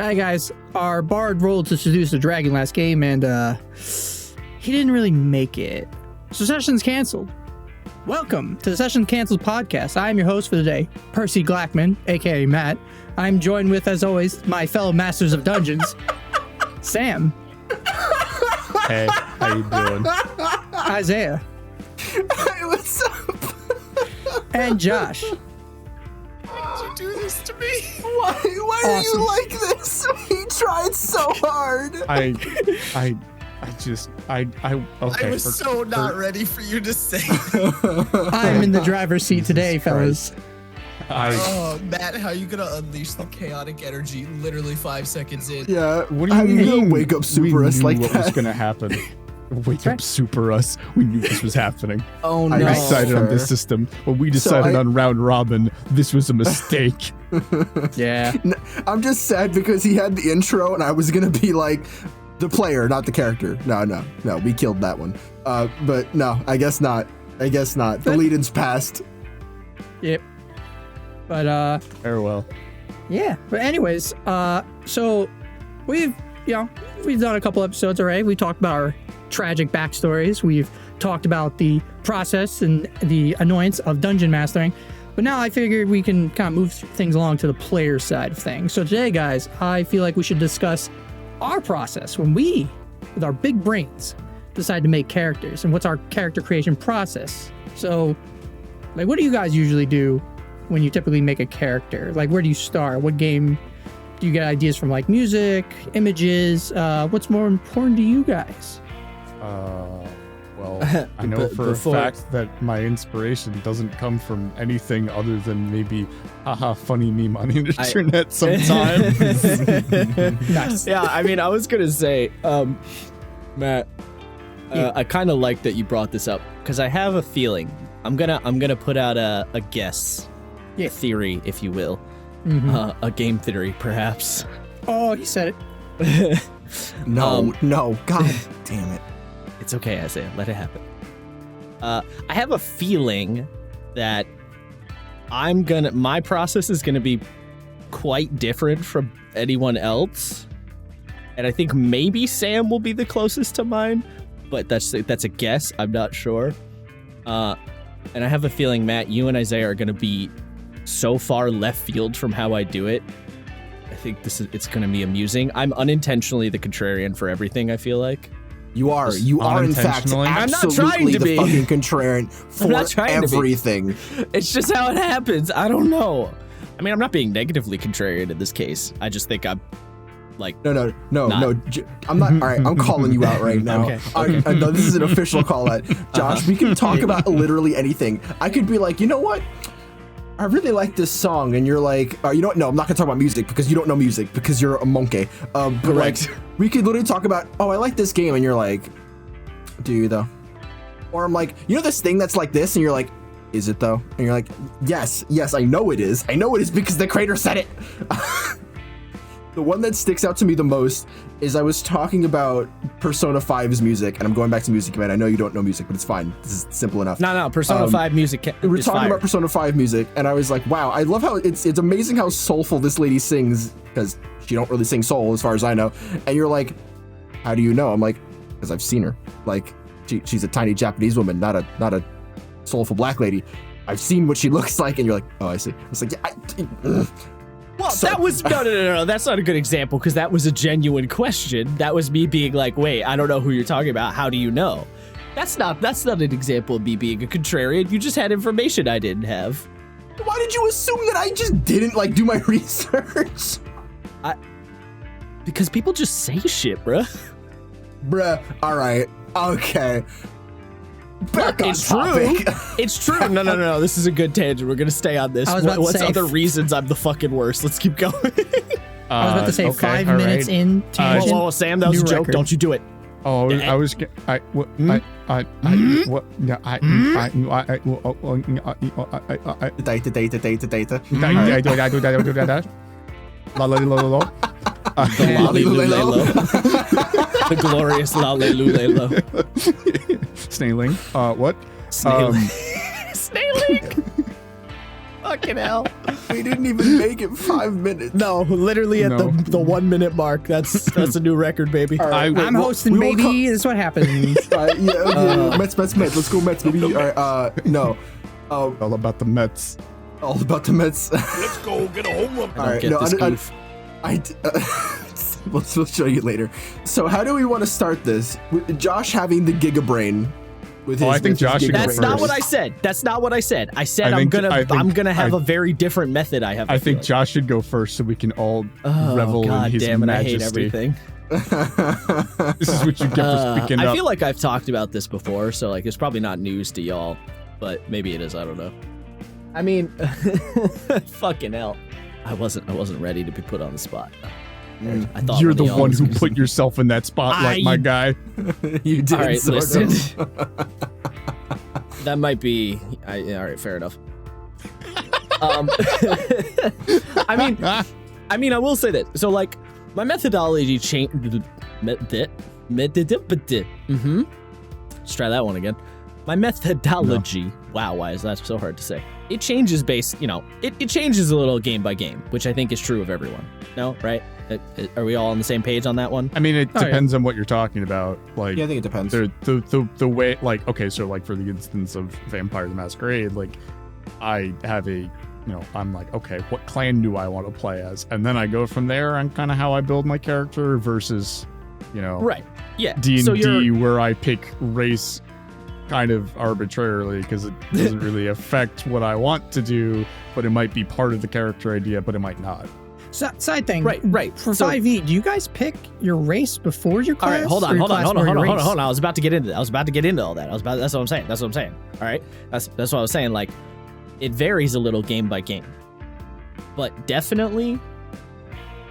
Hi guys, our bard rolled to seduce the dragon last game and he didn't really make it. So session's canceled. Welcome to the Session Canceled podcast. I am your host for the day, Percy Glackman, aka Matt. I'm joined with, as always, my fellow masters of dungeons, Sam. Hey, how you doing? Isaiah. Hey, what's up? And Josh. Why did you do this to me? Why are you like this? He tried so hard. Okay. I was so not ready for you to say. I'm in the driver's seat today, fellas. Oh, Matt, how are you gonna unleash the chaotic energy literally 5 seconds in? Yeah. What do you mean? Gonna wake up super us like what that? was gonna happen? Wake up super us. We knew this was happening. Oh no. I decided on this system. When we decided on round robin, this was a mistake. Yeah. I'm just sad because he had the intro and I was gonna be like the player, not the character. No, we killed that one. But no, I guess not. The lead-in's passed. Yep. But Farewell. yeah. But anyways, so we've done a couple episodes already. We talked about our tragic backstories. We've talked about the process and the annoyance of dungeon mastering. But now I figured we can kind of move things along to the player side of things. So today, guys, I feel like we should discuss our process when we, with our big brains, decide to make characters and what's our character creation process. So, like, what do you guys usually do when you typically make a character? Like, where do you start? What game do you get ideas from? Like music, images? What's more important to you guys? Well, I know for a fact that my inspiration doesn't come from anything other than maybe funny meme on the internet sometimes. Nice. Yeah, I mean, I was gonna say, Matt, I kind of like that you brought this up because I have a feeling I'm gonna put out a guess, theory, if you will, a game theory, perhaps. Oh, he said it. No, God damn it. It's okay, Isaiah. Let it happen. I have a feeling that my process is gonna be quite different from anyone else, and I think maybe Sam will be the closest to mine, but that's a guess. I'm not sure. And I have a feeling, Matt, you and Isaiah are gonna be so far left field from how I do it. I think it's gonna be amusing. I'm unintentionally the contrarian for everything, I feel like. You are in fact Unintentionally? I'm not absolutely trying to the be. fucking contrarian for not trying to be. everything. It's just how it happens. I don't know. I mean, I'm not being negatively contrarian in this case. I just think I'm like... No. I'm not. All right, I'm calling you out right now. Okay. I know this is an official call out. Josh, we can talk about literally anything. I could be like, you know what? I really like this song, and you're like, you know what? No, I'm not gonna talk about music because you don't know music because you're a Monke. But Correct. like, we could literally talk about, I like this game, and you're like, do you though? Or I'm like, you know this thing that's like this, and you're like, is it though? And you're like, yes, I know it is. I know it is because the creator said it. The one that sticks out to me the most is I was talking about Persona 5's music, and I'm going back to music, man. I know you don't know music, but it's fine. This is simple enough. No, Persona 5 music We're is talking fire. about Persona 5 music, and I was like, wow, I love how it's amazing how soulful this lady sings, because she don't really sing soul as far as I know. And you're like, how do you know? I'm like, because I've seen her. Like, she's a tiny Japanese woman, not a soulful black lady. I've seen what she looks like, and you're like, oh, I see. It's like, yeah, Well, that was no. That's not a good example because that was a genuine question. That was me being like, "Wait, I don't know who you're talking about. How do you know?" That's not an example of me being a contrarian. You just had information I didn't have. why did you assume that I just didn't like do my research? Because people just say shit, bruh. All right, okay. Back on It's topic. true. It's true. No. This is a good tangent. We're gonna stay on this. I was about to What's say- other reasons I'm the fucking worst? Let's keep going. I was about to say okay, 5 all minutes right. in tangent. Whoa, Sam, that was New a joke. record. Don't you do it. Oh, I was. Data. The glorious Lalelulelo. Snailing. What? Snailing. Snailing. Fucking hell. We didn't even make it 5 minutes. No, literally at the 1 minute mark. That's a new record, baby. All right, I'm hosting, baby. That's what happens. Mets. Let's go Mets, baby. All right, no. All about the Mets. All about the Mets. Let's go get a home run. All right, we'll show you later. So how do we want to start this? With Josh having the Giga Brain. I think Josh should go That's first. not what I said. That's not what I said. I said I'm gonna have a very different method. I think Josh should go first so we can all revel in his damn it, majesty. I hate everything. This is what you get for speaking up. I feel like I've talked about this before, so like it's probably not news to y'all, but maybe it is. I don't know. I mean, fucking hell, I wasn't ready to be put on the spot. I thought you're the one who put yourself in that spotlight, my guy. You did. All right, listen. That might be. All right, fair enough. I mean, I will say that. So, like, my methodology changed. Let's try that one again. My methodology. No. Wow, why is that so hard to say? It changes it changes a little game by game, which I think is true of everyone. No, right? Are we all on the same page on that one? I mean, it depends on what you're talking about. Like, yeah, I think it depends. The way, like, okay, so like for the instance of Vampire the Masquerade, like I have I'm like, okay, what clan do I want to play as? And then I go from there on kind of how I build my character versus, right, yeah, D&D where I pick race kind of arbitrarily because it doesn't really affect what I want to do, but it might be part of the character idea, but it might not. Side thing. Right. For 5e, do you guys pick your race before your class? All right, hold on. I was about to get into all that. That's what I'm saying. All right. That's what I was saying. Like, it varies a little game by game. But definitely,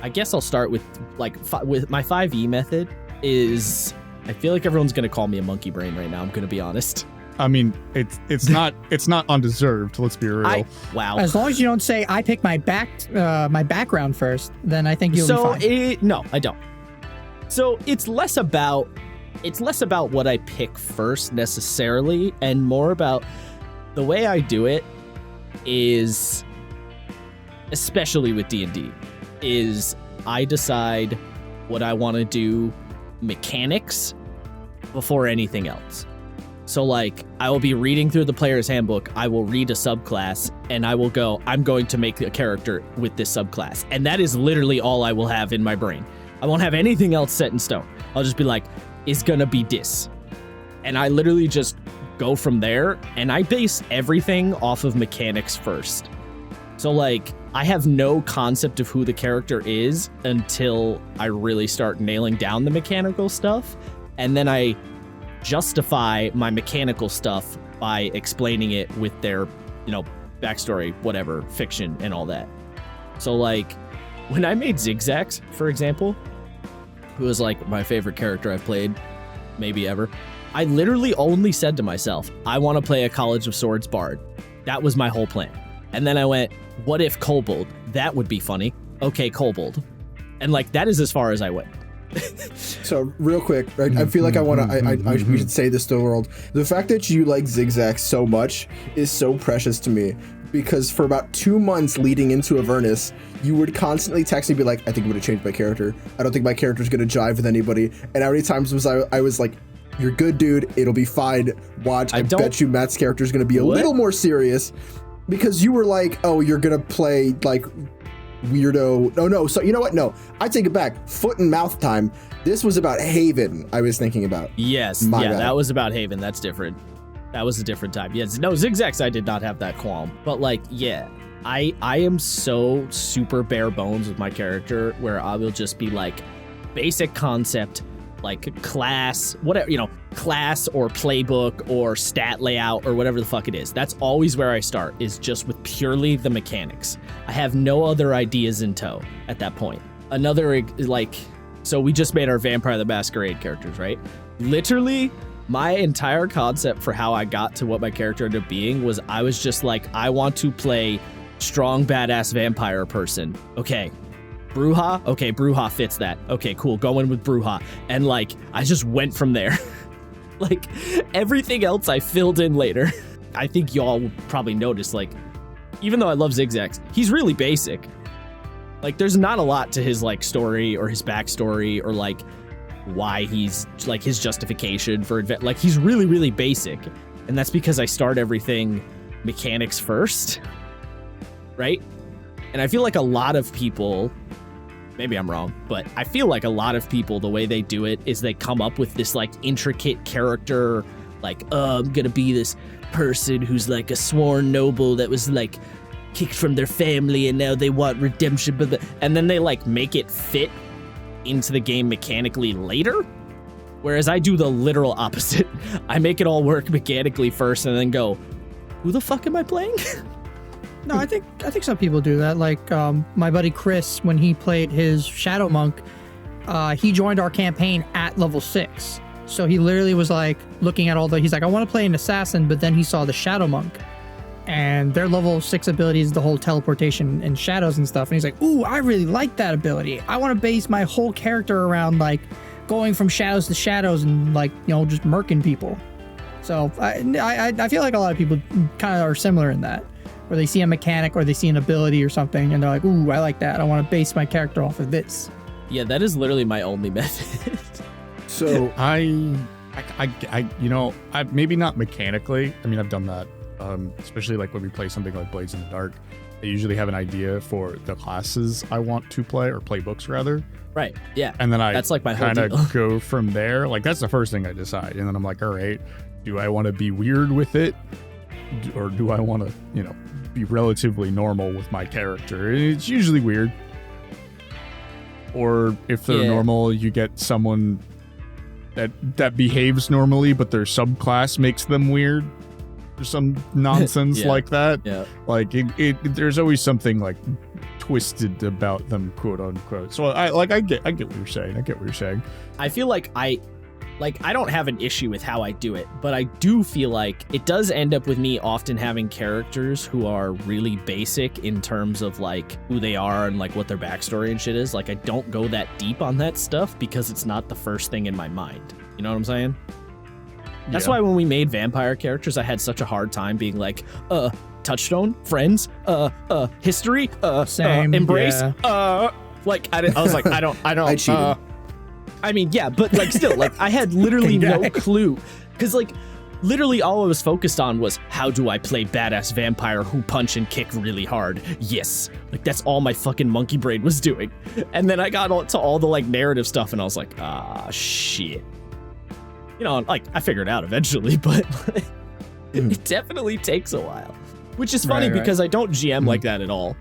I guess I'll start with with my 5e method is, I feel like everyone's going to call me a monkey brain right now. I'm going to be honest. I mean, it's not undeserved. Let's be real. Wow. As long as you don't say I pick my background first, then I think you'll be fine. No, I don't. So it's less about what I pick first necessarily, and more about the way I do it is, especially with D&D, is I decide what I want to do mechanics before anything else. So, like, I will be reading through the player's handbook, I will read a subclass, and I will go, I'm going to make a character with this subclass. And that is literally all I will have in my brain. I won't have anything else set in stone. I'll just be like, it's gonna be this. And I literally just go from there, and I base everything off of mechanics first. So, like, I have no concept of who the character is until I really start nailing down the mechanical stuff. And then I justify my mechanical stuff by explaining it with their, backstory, whatever, fiction and all that. So, like, when I made Zigzax, for example, who was like my favorite character I've played maybe ever, I literally only said to myself, I want to play a College of Swords bard. That was my whole plan. And then I went, what if kobold? That would be funny. Okay, kobold. And like, that is as far as I went. So real quick, I feel like we should say this to the world. The fact that you like Zigzax so much is so precious to me, because for about 2 months leading into Avernus, you would constantly text me, be like, I think I'm gonna change my character. I don't think my character's gonna jive with anybody. And how many times was I was like, you're good, dude. It'll be fine. Watch. I bet you Matt's character is gonna be a little more serious, because you were like, oh, you're gonna play like weirdo. No. So you know what? No, I take it back. Foot and mouth time. This was about Haven. I was thinking about. Yes. Bad. That was about Haven. That's different. That was a different time. Yes. No, Zigzax, I did not have that qualm. But like, yeah, I am so super bare bones with my character, where I will just be like, basic concept, like class, whatever, class or playbook or stat layout or whatever the fuck it is. That's always where I start, is just with purely the mechanics. I have no other ideas in tow at that point. So we just made our Vampire the Masquerade characters, right? Literally, my entire concept for how I got to what my character ended up being was, I was just like, I want to play strong, badass vampire person. Okay. Bruja? Okay, Bruja fits that. Okay, cool. Going with Bruja. And like, I just went from there. Like, everything else I filled in later. I think y'all would probably notice, like, even though I love Zigzax, he's really basic. Like, there's not a lot to his like story or his backstory or like why he's like his justification for like he's really, really basic. And that's because I start everything mechanics first, right? And I feel like a lot of people, maybe I'm wrong, but I feel like a lot of people, the way they do it is they come up with this like intricate character, like, oh, I'm gonna be this person who's like a sworn noble that was like kicked from their family and now they want redemption, and then they like make it fit into the game mechanically later. Whereas I do the literal opposite. I make it all work mechanically first and then go, who the fuck am I playing? No, I think some people do that. Like my buddy Chris, when he played his Shadow Monk, he joined our campaign at level 6. So he literally was like looking at he's like, I want to play an assassin, but then he saw the Shadow Monk. And their level 6 ability is the whole teleportation and shadows and stuff. And he's like, ooh, I really like that ability. I want to base my whole character around like going from shadows to shadows and like, you know, just murking people. So I feel like a lot of people kind of are similar in that, where they see a mechanic or they see an ability or something and they're like, ooh, I like that. I want to base my character off of this. Yeah, that is literally my only method. So I you know, maybe not mechanically. I mean, I've done that, especially like when we play something like Blades in the Dark. I usually have an idea for the classes I want to play, or playbooks rather. Right. Yeah. And then that's like my whole kind deal. of go from there. Like that's the first thing I decide, and then I'm like, all right, do I want to be weird with it, or do I want to, you know, be relatively normal with my character? It's usually weird. Or if they're normal, you get someone that behaves normally, but their subclass makes them weird, or some nonsense like that. Yeah. Like there's always something like twisted about them, quote unquote. So I get what you're saying. I feel like I don't have an issue with how I do it, but I do feel like it does end up with me often having characters who are really basic in terms of like who they are and like what their backstory and shit is. Like I don't go that deep on that stuff because it's not the first thing in my mind. You know what I'm saying? That's why when we made vampire characters, I had such a hard time being like, touchstone, friends, history, Same, embrace, yeah. like I was like, I don't. I cheated. I mean, yeah, but like still, like I had literally no clue, because like literally all I was focused on was how do I play badass vampire who punch and kick really hard? Yes, like that's all my fucking monkey brain was doing. And then I got to all the like narrative stuff, and I was like, shit. You know, like I figured it out eventually, but it definitely takes a while, which is funny because I don't GM like that at all.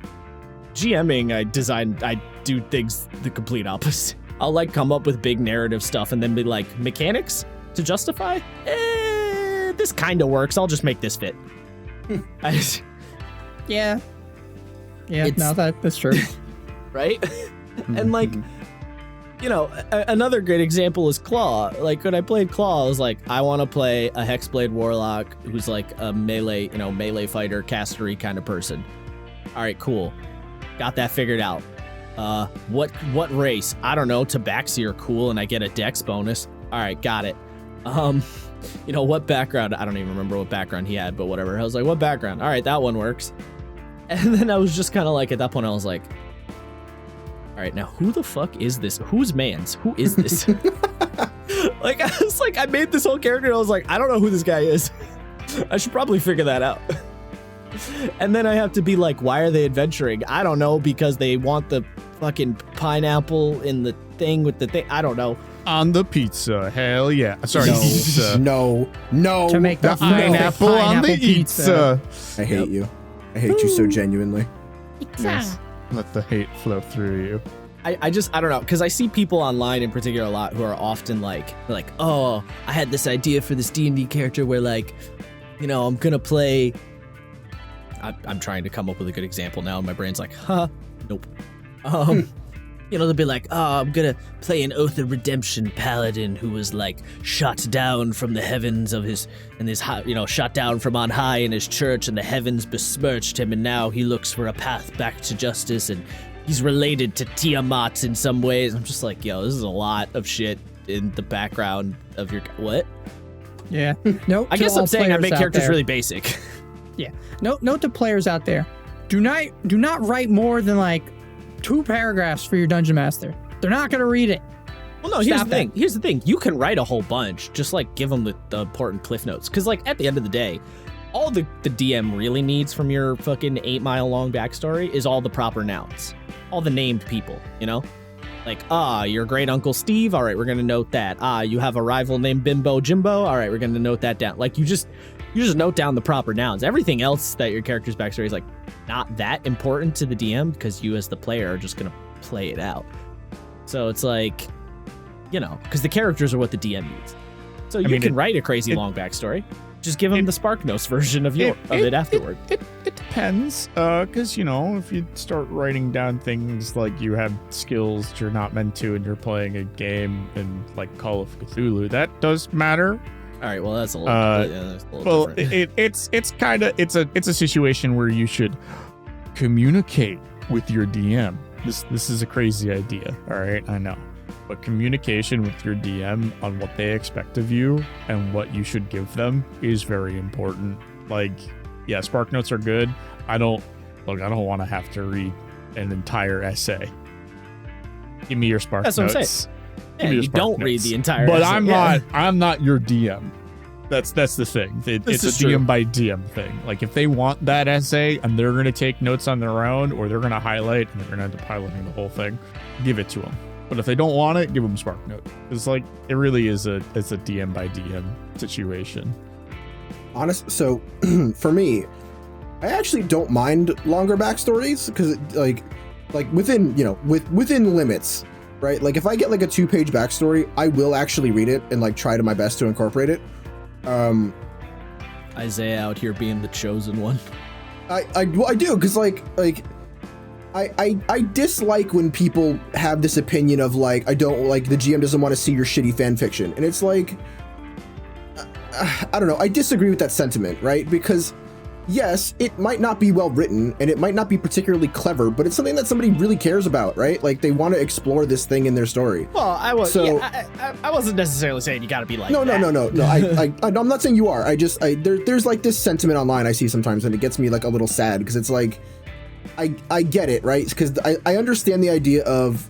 GMing, I do things the complete opposite. I'll like come up with big narrative stuff and then be like, mechanics to justify? This kind of works. I'll just make this fit. Yeah, no, that's true. Right? And like, you know, another great example is Claw. Like when I played Claw, I was like, I want to play a Hexblade Warlock who's like a melee fighter, castery kind of person. All right, cool. Got that figured out. What race? I don't know. Tabaxi are cool, and I get a dex bonus. All right, got it. You know, what background? I don't even remember what background he had, but whatever. I was like, what background? All right, that one works. And then I was just kind of like, at that point, I was like, all right, now who the fuck is this? Who's Mans? Who is this? Like, I was like, I made this whole character, and I was like, I don't know who this guy is. I should probably figure that out. And then I have to be like, why are they adventuring? I don't know, because they want the fucking pineapple in the thing with the thing. I don't know. On the pizza, hell yeah. Sorry, No. pizza. No. To make the Pineapple on the pizza. I hate you. I hate you so genuinely. Yes. Let the hate flow through you. I don't know, because I see people online in particular a lot who are often like, oh, I had this idea for this D&D character where like, you know, I'm gonna play. I'm trying to come up with a good example now, and my brain's like, nope. You know, they'll be like, oh, I'm gonna play an Oath of Redemption paladin who was like shot down from the heavens of shot down from on high in his church, and the heavens besmirched him, and now he looks for a path back to justice, and he's related to Tiamat in some ways. I'm just like, yo, this is a lot of shit in the background of your what? Yeah. No. I guess I'm saying I make characters really basic. Yeah. Note to players out there. do not write more than like 2 paragraphs for your dungeon master. They're not gonna read it. Well, no, here's the thing. You can write a whole bunch, just like give them the important cliff notes. Because like at the end of the day, all the DM really needs from your fucking 8-mile long backstory is all the proper nouns, all the named people, you know? Like, your great uncle Steve. All right, we're gonna note that. You have a rival named Bimbo Jimbo. All right, we're gonna note that down. Like you just note down the proper nouns. Everything else that your character's backstory is like not that important to the DM because you as the player are just gonna play it out. So it's like, you know, because the characters are what the DM needs. So you can write a crazy long backstory. Just give them the SparkNotes version of it afterward. It depends, because, you know, if you start writing down things like you have skills that you're not meant to and you're playing a game in, like, Call of Cthulhu, that does matter. All right, well, that's a little different. It's a situation where you should communicate with your DM. This is a crazy idea, all right? I know. But communication with your DM on what they expect of you and what you should give them is very important. Like, yeah, SparkNotes are good. I don't want to have to read an entire essay. Give me your SparkNotes. That's what I'm saying. Yeah, you don't read the entire but essay. I'm not your DM. That's the thing. It's a DM by DM thing. Like, if they want that essay and they're going to take notes on their own, or they're going to highlight and they're going to end up highlighting the whole thing, give it to them. But if they don't want it, give them SparkNote. It's like, it really is a DM by DM situation. So for me, I actually don't mind longer backstories because like within, you know, within limits, right? Like if I get like a 2-page backstory, I will actually read it and like try to my best to incorporate it. Isaiah out here being the chosen one. I do, because I dislike when people have this opinion of like, I don't like, the GM doesn't want to see your shitty fan fiction. And it's like, I don't know. I disagree with that sentiment, right? Because yes, it might not be well written and it might not be particularly clever, but it's something that somebody really cares about, right? Like they want to explore this thing in their story. Well, I wasn't necessarily saying you got to be like No. I'm not saying you are. There's like this sentiment online I see sometimes and it gets me like a little sad because it's like, I get it, right? Because I understand the idea of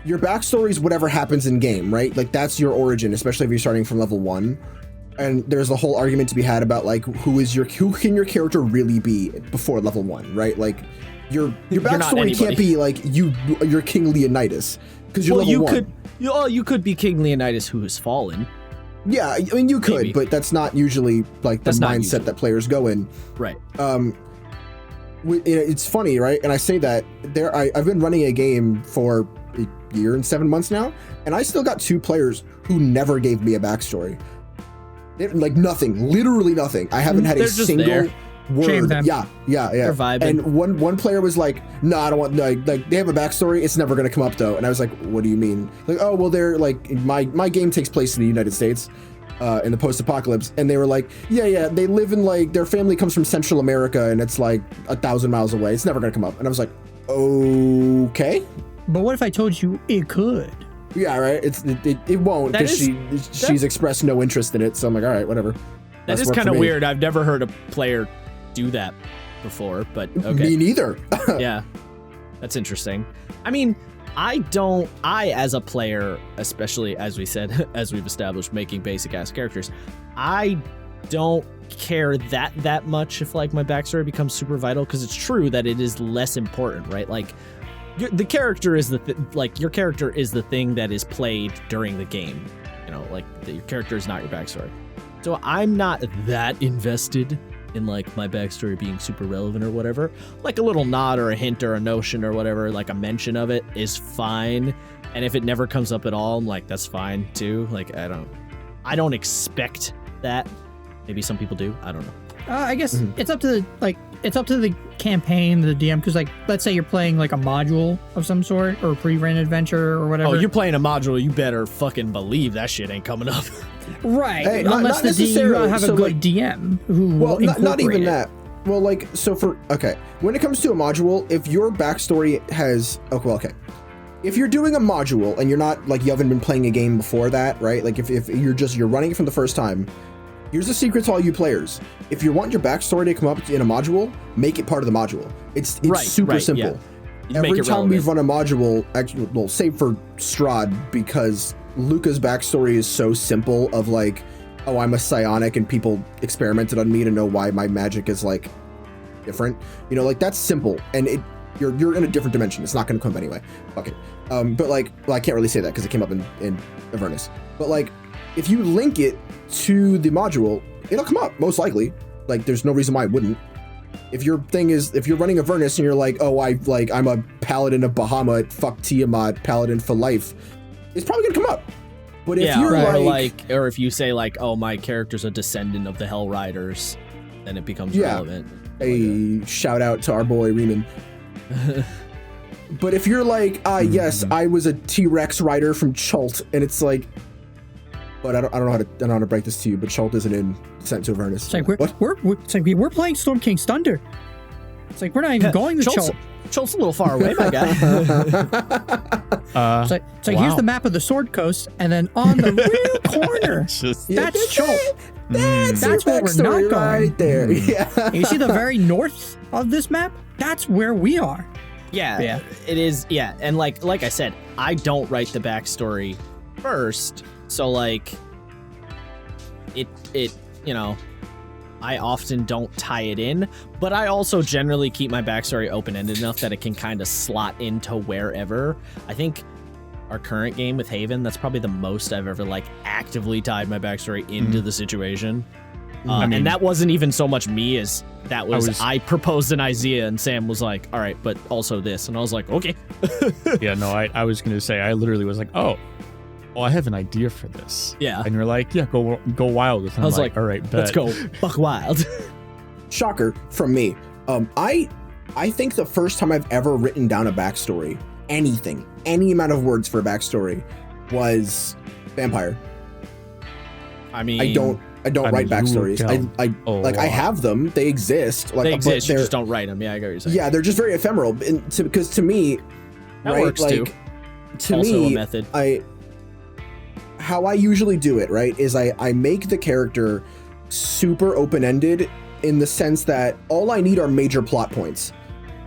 your backstory is whatever happens in game, right? Like that's your origin, especially if you're starting from level 1. And there's a whole argument to be had about like who can your character really be before level 1, right? Like your backstory can't be like you're King Leonidas because you're level 1. You could be King Leonidas who has fallen. Yeah, I mean you could, but that's not usually like the mindset that players go in. Right. It's funny, right? And I say that I've been running a game for a year and 7 months now, and I still got 2 players who never gave me a backstory. Like nothing, literally nothing. I haven't had a single word. Yeah. They're vibing. And one player was like, "No, I don't want." Like they have a backstory. It's never gonna come up though. And I was like, "What do you mean?" Like, "Oh, well, they're like my game takes place in the United States." In the post-apocalypse, and they were like, yeah, they live in like their family comes from Central America, and it's like 1,000 miles away. It's never gonna come up. And I was like, okay. But what if I told you it could? Yeah, right. It won't because she's expressed no interest in it. So I'm like, all right, whatever. That is kind of weird. I've never heard a player do that before, but okay. Me neither. Yeah, that's interesting. I mean, I as a player, especially as we've established, making basic ass characters, I don't care that much if like my backstory becomes super vital, because it's true that it is less important, right? Like the character is your character is the thing that is played during the game, you know, like your character is not your backstory. So I'm not that invested in like my backstory being super relevant or whatever. Like a little nod or a hint or a notion or whatever, like a mention of it is fine. And if it never comes up at all, I'm like, that's fine too. Like I don't expect that. Maybe some people do. I don't know. I guess it's up to the campaign, the DM, because like let's say you're playing like a module of some sort or a pre-ran adventure or whatever. Oh, you're playing a module, you better fucking believe that shit ain't coming up. Right. Hey, unless not you have a good DM who will incorporate not even it. that. Well, like when it comes to a module, if your backstory has if you're doing a module and you're not like you haven't been playing a game before that, right? Like if you're running it from the first time, Here's a secret to all you players. If you want your backstory to come up in a module, make it part of the module. It's super simple. Yeah. Every time we've run a module, actually, well, save for Strahd, because Luca's backstory is so simple of like, oh, I'm a psionic and people experimented on me to know why my magic is like different. You know, like that's simple, and you're in a different dimension. It's not going to come up anyway. Fuck it. But like, well, I can't really say that because it came up in Avernus. But like, if you link it to the module, it'll come up most likely. Like, there's no reason why it wouldn't. If your thing is, if you're running Avernus and you're like, oh, I'm a paladin of Bahamut, fuck Tiamat, paladin for life, it's probably gonna come up. But if you're or if you say like, oh, my character's a descendant of the Hell Riders, then it becomes relevant. A shout out to our boy Riemann. But if you're like, yes, I was a T-Rex rider from Chult, and it's like, but I don't know how to break this to you, but Chult isn't in Descent to Avernus. It's like we're playing Storm King's Thunder. It's like we're not even going to Chult. Chult's a little far away, my guy. It's like here's the map of the Sword Coast, and then on the rear corner, that's Chult. That's where we're not going. Right there. Yeah. You see the very north of this map? That's where we are. Yeah, it is. Yeah, and like I said, I don't write the backstory first, so like it you know, I often don't tie it in, but I also generally keep my backstory open-ended enough that it can kind of slot into wherever. I think our current game with Haven, that's probably the most I've ever like actively tied my backstory into the situation. And that wasn't even so much me as that was I proposed an idea and Sam was like, all right, but also this. And I was like, okay. Yeah, no, I was going to say, I literally was like, oh, I have an idea for this. Yeah. And you're like, yeah, go wild with it. I was like, all right, bet. Let's go buck wild. Shocker from me. I think the first time I've ever written down a backstory, any amount of words for a backstory, was Vampire. I mean, I don't write backstories. I have them. They exist. Like, they exist. You just don't write them. Yeah, I get what you're saying. Yeah, they're just very ephemeral. Because to me, that right, works like, too. To also me, a method. How I usually do it, right, is I make the character super open-ended in the sense that all I need are major plot points.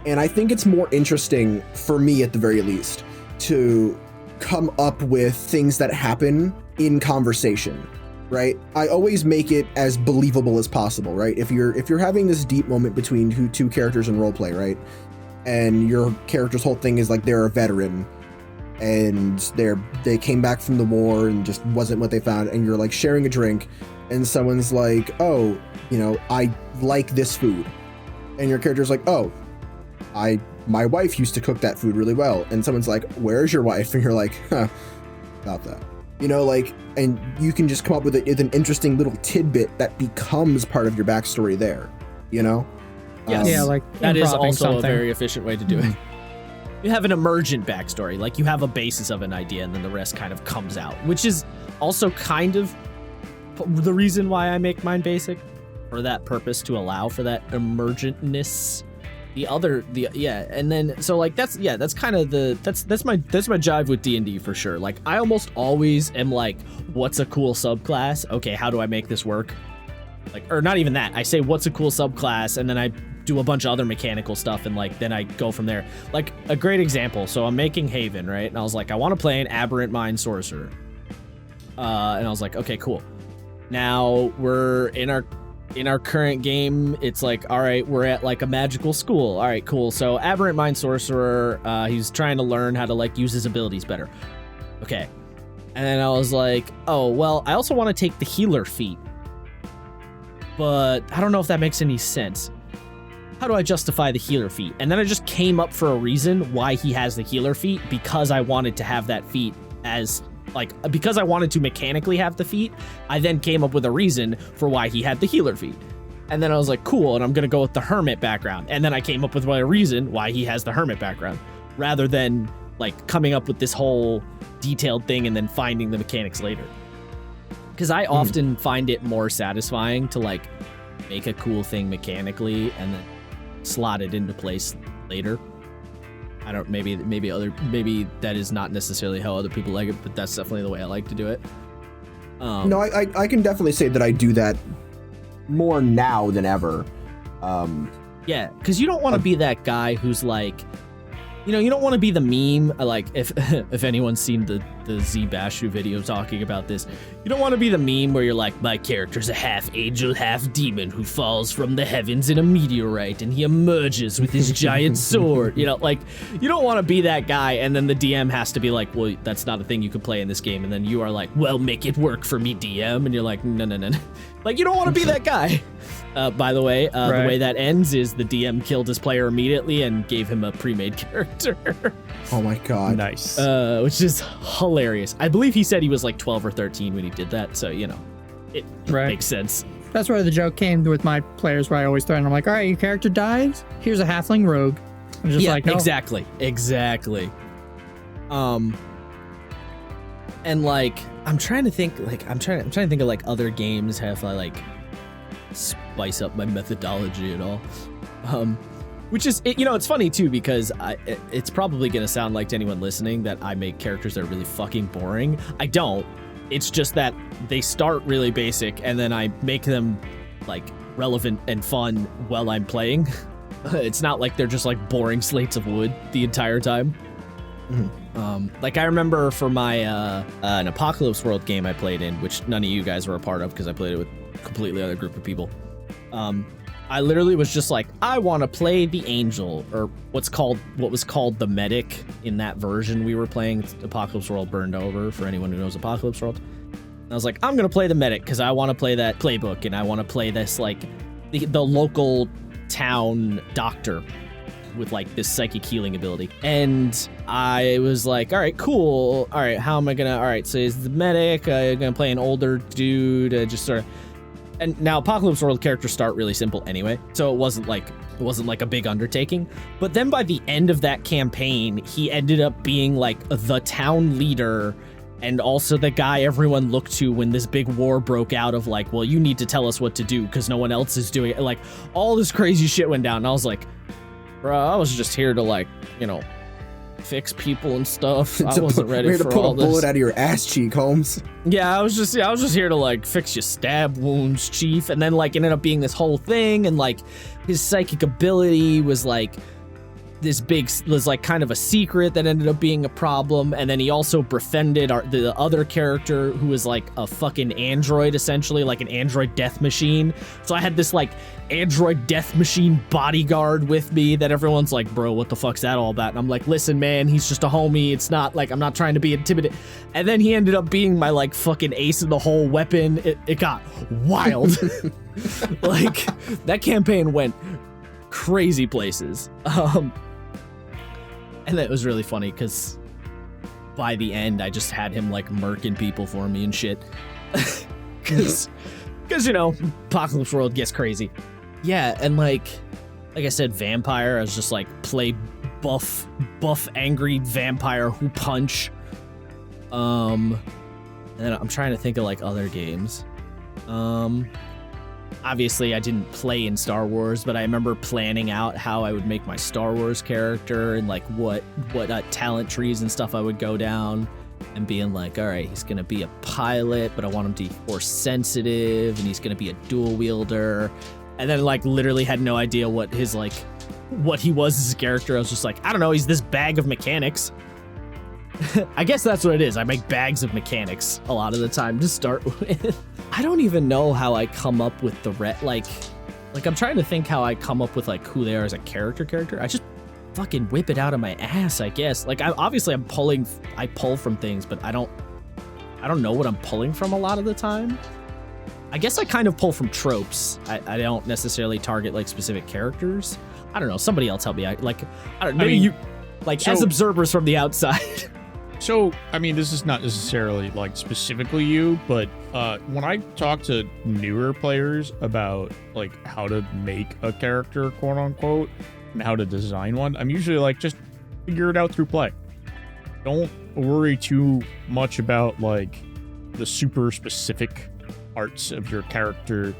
And I think it's more interesting, for me at the very least, to come up with things that happen in conversation, right? I always make it as believable as possible, right? If you're having this deep moment between two characters in roleplay, right? And your character's whole thing is like they're a veteran and they came back from the war and just wasn't what they found, and you're like sharing a drink and someone's like, oh, you know, I like this food. And your character's like, oh, my wife used to cook that food really well. And someone's like, where's your wife? And you're like, huh, about that. You know, like, and you can just come up with an interesting little tidbit that becomes part of your backstory there, you know? Yes. Yeah, like that is also something. a very efficient way to do it. You have an emergent backstory, like you have a basis of an idea and then the rest kind of comes out, which is also kind of the reason why I make mine basic, for that purpose, to allow for that emergentness. And then so like that's kind of that's my jive with D&D for sure. Like I almost always am like, what's a cool subclass? Okay, how do I make this work? Like, or not even that. I say what's a cool subclass, and then I do a bunch of other mechanical stuff, and like then I go from there. Like a great example. So I'm making Haven, right? And I was like, I want to play an aberrant mind sorcerer. And I was like, okay, cool. Now we're in our current game, it's like, all right, we're at like a magical school. All right, cool. So aberrant mind sorcerer, he's trying to learn how to like use his abilities better. Okay. And then I was like, oh, well, I also want to take the healer feat, but I don't know if that makes any sense. How do I justify the healer feat? And then I just came up for a reason why he has the healer feat, because I wanted to have that feat as like, because I wanted to mechanically have the feat. I then came up with a reason for why he had the healer feat. And then I was like, cool, and I'm going to go with the hermit background. And then I came up with a reason why he has the hermit background, rather than like coming up with this whole detailed thing and then finding the mechanics later. Because I often find it more satisfying to like make a cool thing mechanically and then slot it into place later. I don't, maybe that is not necessarily how other people like it, but that's definitely the way I like to do it. No, I can definitely say that I do that more now than ever. Yeah, because you don't want to be that guy who's like, you don't want to be the meme. Like, if anyone's seen the Z Bashu video talking about this, you don't want to be the meme where you're like, my character's a half angel, half demon who falls from the heavens in a meteorite and he emerges with his giant sword. Like, you don't want to be that guy, and then the DM has to be like, well, that's not a thing you can play in this game, and then you are like, well, make it work for me, DM, and you're like, no. Like, you don't want to be that guy. By the way, the way that ends is the DM killed his player immediately and gave him a pre-made character. Oh my god. Nice. Which is hilarious. I believe he said he was like 12 or 13 when he did that, so, it makes sense. That's where the joke came with my players, where I always throw in, I'm like, all right, your character dies, here's a halfling rogue. I'm just like, no. Exactly. And like, I'm trying to think of like other games have like spice up my methodology and all. Which is, it's funny too, because it's probably going to sound like to anyone listening that I make characters that are really fucking boring. I don't. It's just that they start really basic and then I make them like relevant and fun while I'm playing. It's not like they're just like boring slates of wood the entire time. Like I remember for my an Apocalypse World game I played in, which none of you guys were a part of because I played it with a completely other group of people. I literally was just like, I want to play the angel, or what was called the medic in that version we were playing. Apocalypse World burned over for anyone who knows Apocalypse World. And I was like, I'm gonna play the medic because I want to play that playbook and I want to play this like the local town doctor with like this psychic healing ability. And I was like, all right, cool. All right, how am I gonna? All right, so is the medic? I'm gonna play an older dude, just sort of. And now Apocalypse World characters start really simple anyway, so it wasn't like a big undertaking. But then by the end of that campaign, he ended up being like the town leader and also the guy everyone looked to when this big war broke out of like, well, you need to tell us what to do because no one else is doing it. Like all this crazy shit went down, and I was like, bro, I was just here to like, fix people and stuff. I wasn't ready for all this. Pull a bullet out of your ass cheek, Holmes. Yeah, I was just here to like fix your stab wounds, chief. And then like it ended up being this whole thing, and like his psychic ability was like was like kind of a secret that ended up being a problem. And then he also befriended the other character who was like a fucking android, essentially like an android death machine. So I had this like android death machine bodyguard with me that everyone's like, bro, what the fuck's that all about? And I'm like, listen, man, he's just a homie. It's not like I'm not trying to be intimidated. And then he ended up being my like fucking ace in the hole weapon. It got wild. Like that campaign went crazy places. And that was really funny because by the end, I just had him like murking people for me and shit. Because Apocalypse World gets crazy. Yeah, and like I said, vampire, I was just like play buff angry vampire who punch. And then I'm trying to think of like other games. Obviously, I didn't play in Star Wars, but I remember planning out how I would make my Star Wars character and like what talent trees and stuff I would go down, and being like, all right, he's gonna be a pilot, but I want him to be force sensitive, and he's gonna be a dual wielder, and then like literally had no idea what he was as a character. I was just like, I don't know, he's this bag of mechanics. I guess that's what it is. I make bags of mechanics a lot of the time to start with. I don't even know how I come up with the like I'm trying to think how I come up with like who they are as a character. I just fucking whip it out of my ass, I guess. Like I pull from things, but I don't know what I'm pulling from a lot of the time. I guess I kind of pull from tropes. I don't necessarily target like specific characters. I don't know. Somebody else help me out. Like you like as observers from the outside. So, I mean, this is not necessarily like specifically you, but when I talk to newer players about like how to make a character, quote unquote, and how to design one, I'm usually like, just figure it out through play. Don't worry too much about like the super specific parts of your character.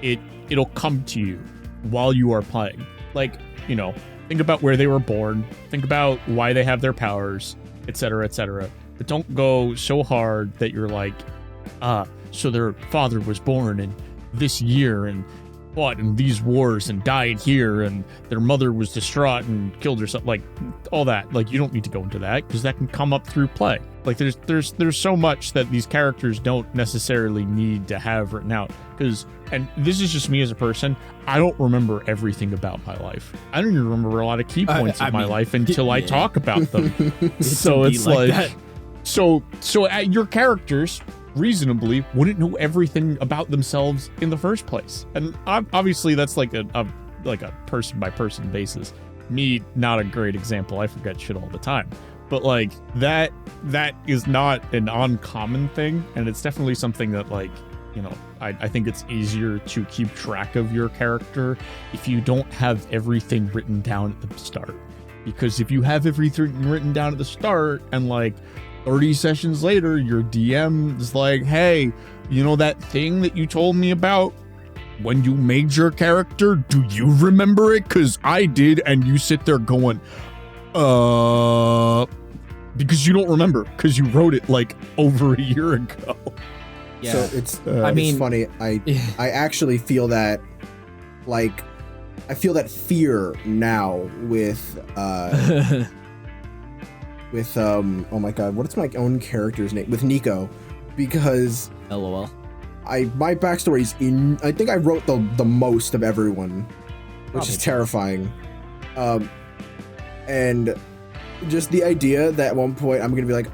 It'll come to you while you are playing. Like, think about where they were born, think about why they have their powers, etc., etc. But don't go so hard that you're like, so their father was born in this year and fought in these wars and died here, and their mother was distraught and killed herself, like all that. Like, you don't need to go into that because that can come up through play. Like, there's so much that these characters don't necessarily need to have written out, because, and this is just me as a person, I don't remember everything about my life. I don't even remember a lot of key points of my life until I talk about them. So it's like so your characters reasonably wouldn't know everything about themselves in the first place, and obviously that's like a person by person basis. Me, not a great example. I forget shit all the time, but like that is not an uncommon thing, and it's definitely something that, like, you know, I think it's easier to keep track of your character if you don't have everything written down at the start. Because if you have everything written down at the start and like 30 sessions later, your DM is like, hey, you know that thing that you told me about when you made your character? Do you remember it? Because I did. And you sit there going, because you don't remember, because you wrote it like over a year ago. Yeah. So it's funny. I actually feel that, like, I feel that fear now with oh my god, what's my own character's name? With Nico, because LOL. my backstory's I think I wrote the most of everyone, which is terrifying. And just the idea that at one point I'm gonna be like,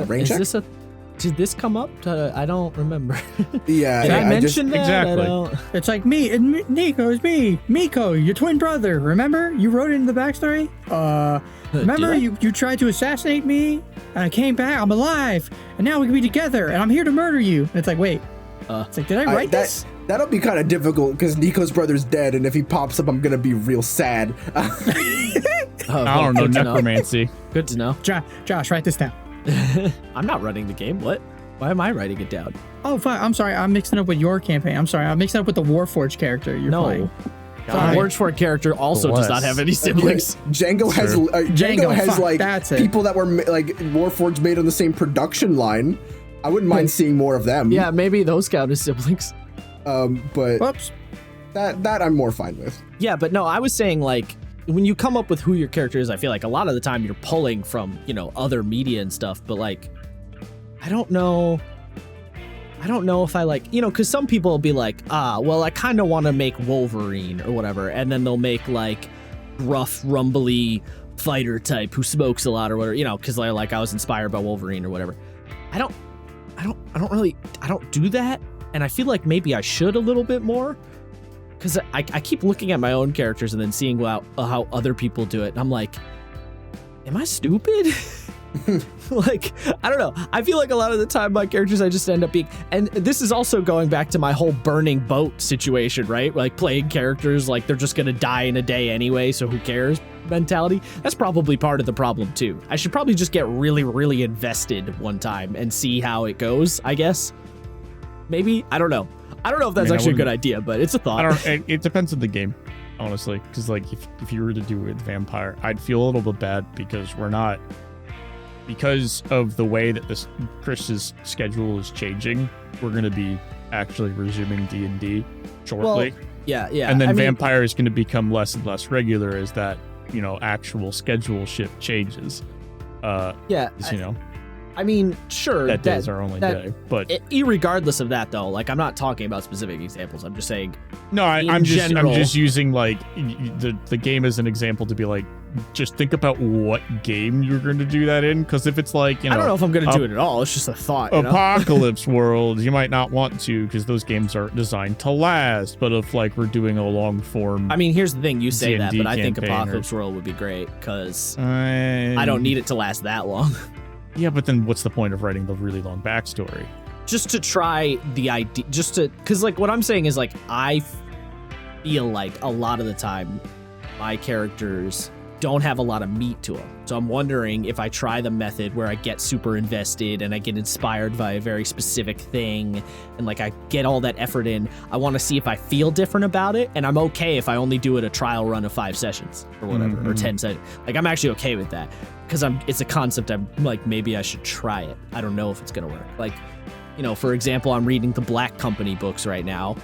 rain check? Did this come up? I don't remember. Yeah, Did I mention that? Exactly. It's like me and Nico is me. Miko, your twin brother. Remember? You wrote it in the backstory? Remember you tried to assassinate me and I came back. I'm alive. And now we can be together and I'm here to murder you. And it's like, wait. It's like, did I write this? That'll be kind of difficult because Nico's brother's dead, and if he pops up, I'm gonna be real sad. I don't know, necromancy. Good to know. Josh, write this down. I'm not running the game. What? Why am I writing it down? Oh, fine. I'm sorry. I'm mixing up with your campaign. I'm sorry. I'm mixing up with the Warforged character you're playing. The Warforged character also does not have any siblings. Django has that's it. people that were like Warforged made on the same production line. I wouldn't mind seeing more of them. Yeah, maybe those count as siblings. But whoops. That I'm more fine with. Yeah, but no, I was saying, like, when you come up with who your character is, I feel like a lot of the time you're pulling from, you know, other media and stuff, but like, I don't know if I like, you know, because some people will be like, well, I kind of want to make Wolverine or whatever, and then they'll make like rough, rumbly fighter type who smokes a lot or whatever, you know, because they're like, I was inspired by Wolverine or whatever. I don't do that, and I feel like maybe I should a little bit more. Because I keep looking at my own characters and then seeing how other people do it. And I'm like, am I stupid? Like, I don't know. I feel like a lot of the time my characters, I just end up being... And this is also going back to my whole burning boat situation, right? Like playing characters like they're just going to die in a day anyway, so who cares mentality. That's probably part of the problem too. I should probably just get really, really invested one time and see how it goes, I guess. Maybe? I don't know. I don't know if that's actually a good idea, but it's a thought. It depends on the game, honestly. Because like if you were to do it with Vampire, I'd feel a little bit bad because because of the way that Chris's schedule is changing, we're going to be actually resuming D&D shortly. Well, yeah. And then Vampire is going to become less and less regular as that, you know, actual schedule shift changes. I mean, sure. That day is our only day, but irregardless of that, though, like I'm not talking about specific examples. I'm just saying. No, I'm just using like the game as an example to be like, just think about what game you're going to do that in, because if it's like, you know, I don't know if I'm going to do it at all. It's just a thought. Apocalypse World, you might not want to because those games aren't designed to last. But if like we're doing a long form, I mean, here's the thing: you say D&D that, but I think Apocalypse World would be great because I don't need it to last that long. Yeah, but then what's the point of writing the really long backstory? Just to try the idea, because like what I'm saying is like I feel like a lot of the time my characters don't have a lot of meat to them. So I'm wondering if I try the method where I get super invested and I get inspired by a very specific thing and like I get all that effort in, I want to see if I feel different about it, and I'm okay if I only do it a trial run of 5 sessions or whatever, or 10 sessions. Like I'm actually okay with that because it's a concept I'm like, maybe I should try it. I don't know if it's gonna work. Like, you know, for example, I'm reading the Black Company books right now.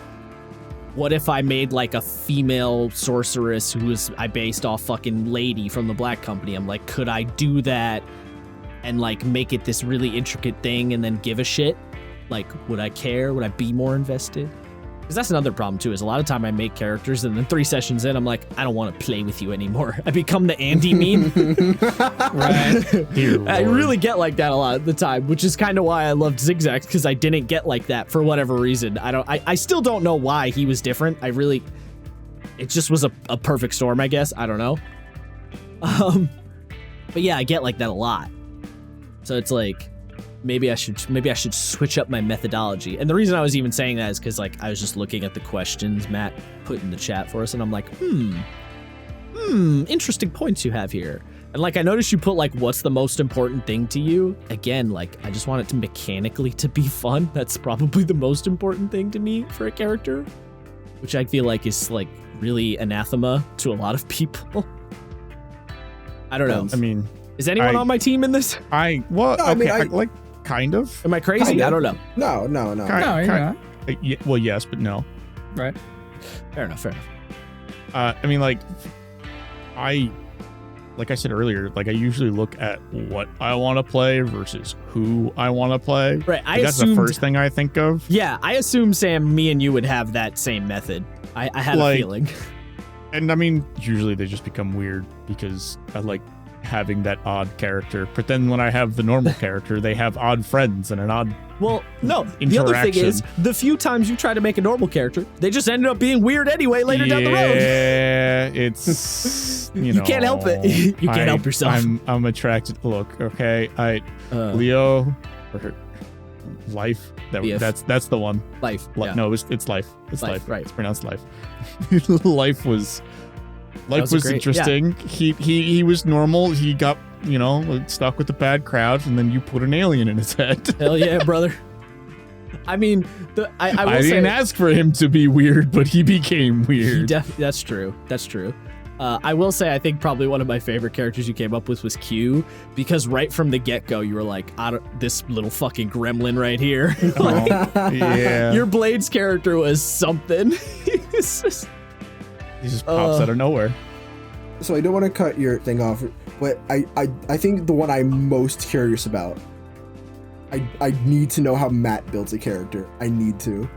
What if I made like a female sorceress I based off fucking Lady from the Black Company? I'm like, could I do that and like make it this really intricate thing and then give a shit? Like, would I care? Would I be more invested? Because that's another problem too, is a lot of time I make characters and then 3 sessions in, I'm like, I don't want to play with you anymore. I become the Andy meme. Dear I Lord. really get like that a lot of the time, which is kind of why I loved Zigzax, because I didn't get like that for whatever reason. I still don't know why he was different. It just was a perfect storm, I guess. I don't know. But yeah, I get like that a lot. So it's like, maybe I should switch up my methodology. And the reason I was even saying that is because like I was just looking at the questions Matt put in the chat for us, and I'm like, interesting points you have here. And like I noticed you put like, what's the most important thing to you? Again, like I just want it to mechanically to be fun. That's probably the most important thing to me for a character, which I feel like is like really anathema to a lot of people. I don't know. I mean, is anyone on my team in this? No, kind of. Am I crazy? Kind of. I don't know. No. No, you're not. Well, yes, but no. Right. Fair enough. I mean, like I said earlier, like I usually look at what I want to play versus who I want to play. Right. That's the first thing I think of. Yeah, I assume, Sam, me and you would have that same method. I had a feeling. And I mean, usually they just become weird because I like having that odd character. But then when I have the normal character, they have odd friends and an odd Well, no. The other thing is, the few times you try to make a normal character, they just ended up being weird anyway later down the road. Yeah, it's you can't help it. You can't help yourself. I'm attracted. Look, okay, Leo or Life. That's the one. Life. Yeah. No, it's Life. It's Life. Right. It's pronounced Life. Life was great, interesting. Yeah. He was normal. He got stuck with the bad crowd, and then you put an alien in his head. Hell yeah, brother. I mean, I didn't ask for him to be weird, but he became weird. That's true. That's true. I will say, I think probably one of my favorite characters you came up with was Q, because right from the get-go, you were like, this little fucking gremlin right here. Yeah. Your Blades character was something. He just pops out of nowhere. So I don't want to cut your thing off, but I think the one I'm most curious about, I need to know how Matt builds a character. I need to.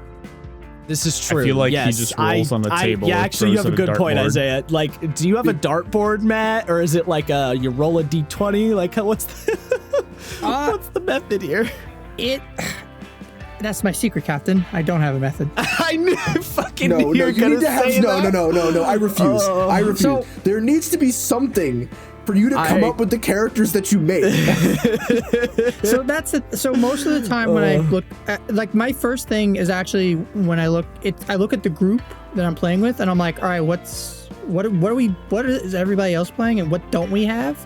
This is true. I feel like yes. he just rolls on the table. Yeah, actually, you have a good point, board. Isaiah. Like, do you have a dartboard, Matt, or is it like you roll a d20? Like, what's the method here? That's my secret, Captain. I don't have a method. I knew fucking No, you were you gonna need to have say that. No. I refuse. I refuse. So- there needs to be something for you to come up with the characters that you make. So that's it. So most of the time when I look at, like, my first thing is actually when I look at the group that I'm playing with, and I'm like, all right, what is everybody else playing, and what don't we have?